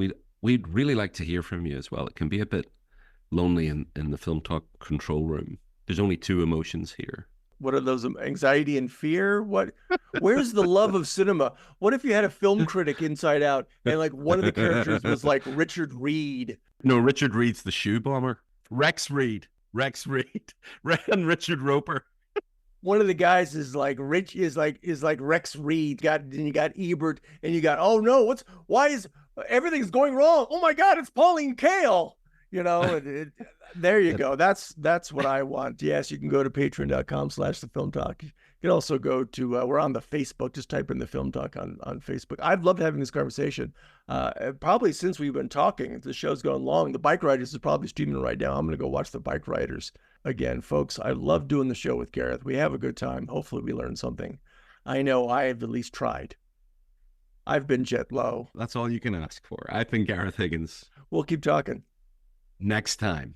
We'd really like to hear from you as well. It can be a bit lonely in the Film Talk control room. There's only two emotions here. What are those? Anxiety and fear? Where's the love of cinema? What if you had a film critic Inside Out, and like one of the characters was like Richard Reed? No, Richard Reed's the shoe bomber. Rex Reed, and Richard Roper. One of the guys is like Rich is like Rex Reed. Then you got Ebert, and you got, oh no, why is everything's going wrong? Oh my God, it's Pauline Kael. There you go. That's what I want. Yes, you can go to patreon.com/the Film Talk. You can also go to, we're on the Facebook. Just type in the Film Talk on Facebook. I've loved having this conversation. Probably since we've been talking, the show's going long. The Bikeriders is probably streaming right now. I'm going to go watch the Bikeriders again. Folks, I love doing the show with Gareth. We have a good time. Hopefully we learn something. I know I have at least tried. I've been Jett Low. That's all you can ask for. I've been Gareth Higgins. We'll keep talking next time.